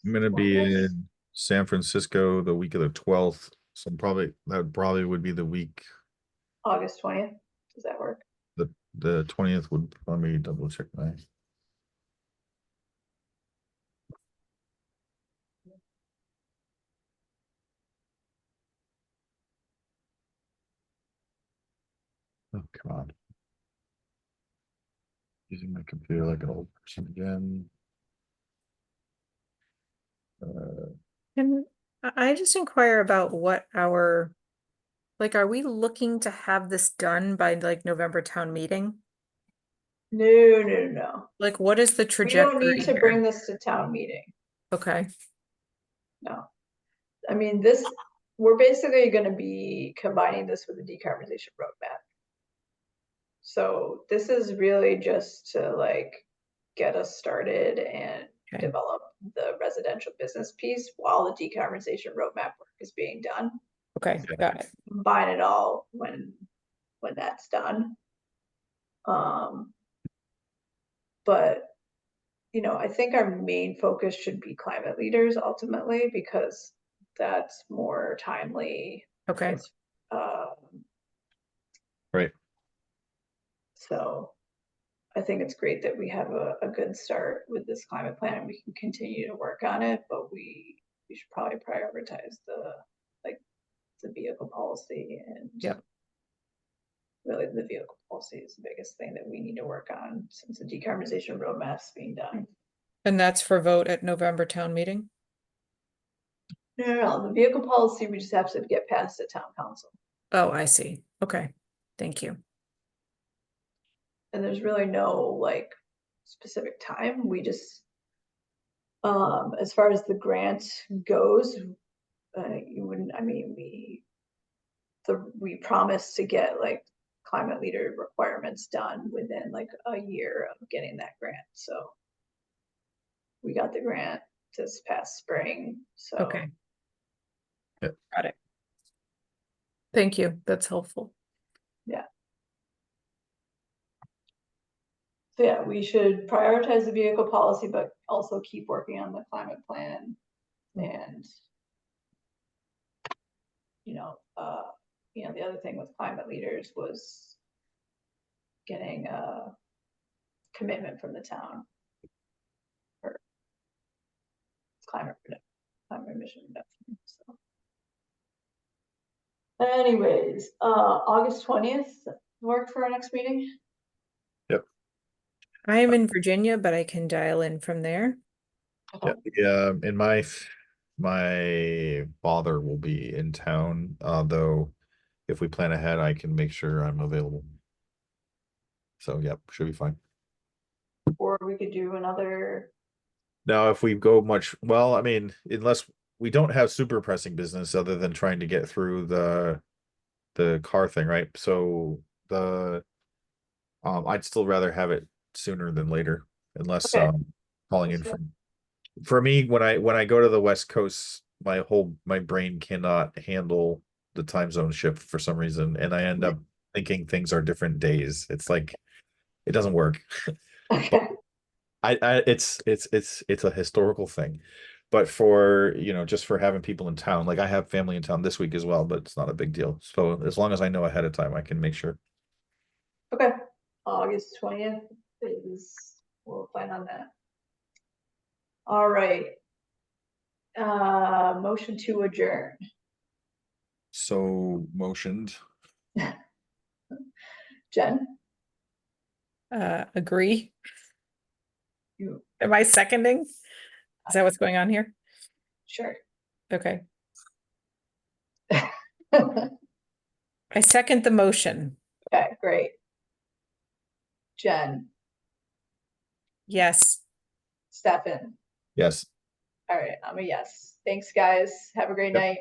S5: I'm gonna be in San Francisco the week of the 12th, so that probably would be the week.
S1: August 20th. Does that work?
S5: The 20th would, let me double check my. Oh, come on. Using my computer like an old person again.
S2: And I just inquire about what our, like, are we looking to have this done by like November town meeting?
S1: No.
S2: Like, what is the
S1: We
S2: trajectory
S1: don't need to
S2: here?
S1: bring this to town meeting.
S2: Okay,
S1: No. I mean, we're basically gonna be combining this with the decarbonization roadmap. So this is really just to like get us started and
S2: Okay.
S1: develop the residential business piece while the decarbonization roadmap work is being done.
S2: okay, got it.
S1: Combine it all when that's done. But you know, I think our main focus should be climate leaders ultimately, because that's more timely.
S2: Okay,
S5: Right.
S1: So I think it's great that we have a good start with this climate plan and we can continue to work on it, but we should probably prioritize the vehicle policy and
S2: Yep.
S1: really the vehicle policy is the biggest thing that we need to work on since the decarbonization roadmap's being done.
S2: And that's for vote at November town meeting?
S1: No, the vehicle policy, we just have to get past the town council.
S2: Oh, I see. Okay, thank you.
S1: And there's really no like specific time. We just, as far as the grant goes, you wouldn't, I mean, we promised to get like climate leader requirements done within like a year of getting that grant. So we got the grant this past spring. So
S2: Okay.
S5: Yep.
S2: Got it. Thank you. That's helpful.
S1: yeah. So yeah, we should prioritize the vehicle policy, but also keep working on the climate plan and the other thing with climate leaders was getting a commitment from the town for climate emission reduction. So anyways, August 20th work for our next meeting.
S5: Yep.
S2: I am in Virginia, but I can dial in from there.
S5: Yeah, and my father will be in town, though if we plan ahead, I can make sure I'm available. So yep, should be fine.
S1: Or we could do another.
S5: Now, if we go well, I mean, unless we don't have super pressing business other than trying to get through the car thing, right? So I'd still rather have it sooner than later, unless
S1: Okay.
S5: calling in from. For me, when I go to the West Coast, my brain cannot handle the time zone shift for some reason, and I end up thinking things are different days. It's like it doesn't work.
S1: Okay.
S5: It's a historical thing, but for just for having people in town, like I have family in town this week as well, but it's not a big deal. So as long as I know ahead of time, I can make sure.
S1: Okay. August 20th we'll plan on that. All right. Motion to adjourn.
S5: So motioned.
S1: Jen?
S2: Agree.
S1: You
S2: Am I seconding? Is that what's going on here?
S1: sure.
S2: Okay. I second the motion.
S1: Okay, great. Jen,
S2: Yes.
S1: Stefan.
S5: Yes.
S1: All right, I'm a yes. Thanks, guys. Have a great
S5: Yep.
S1: night.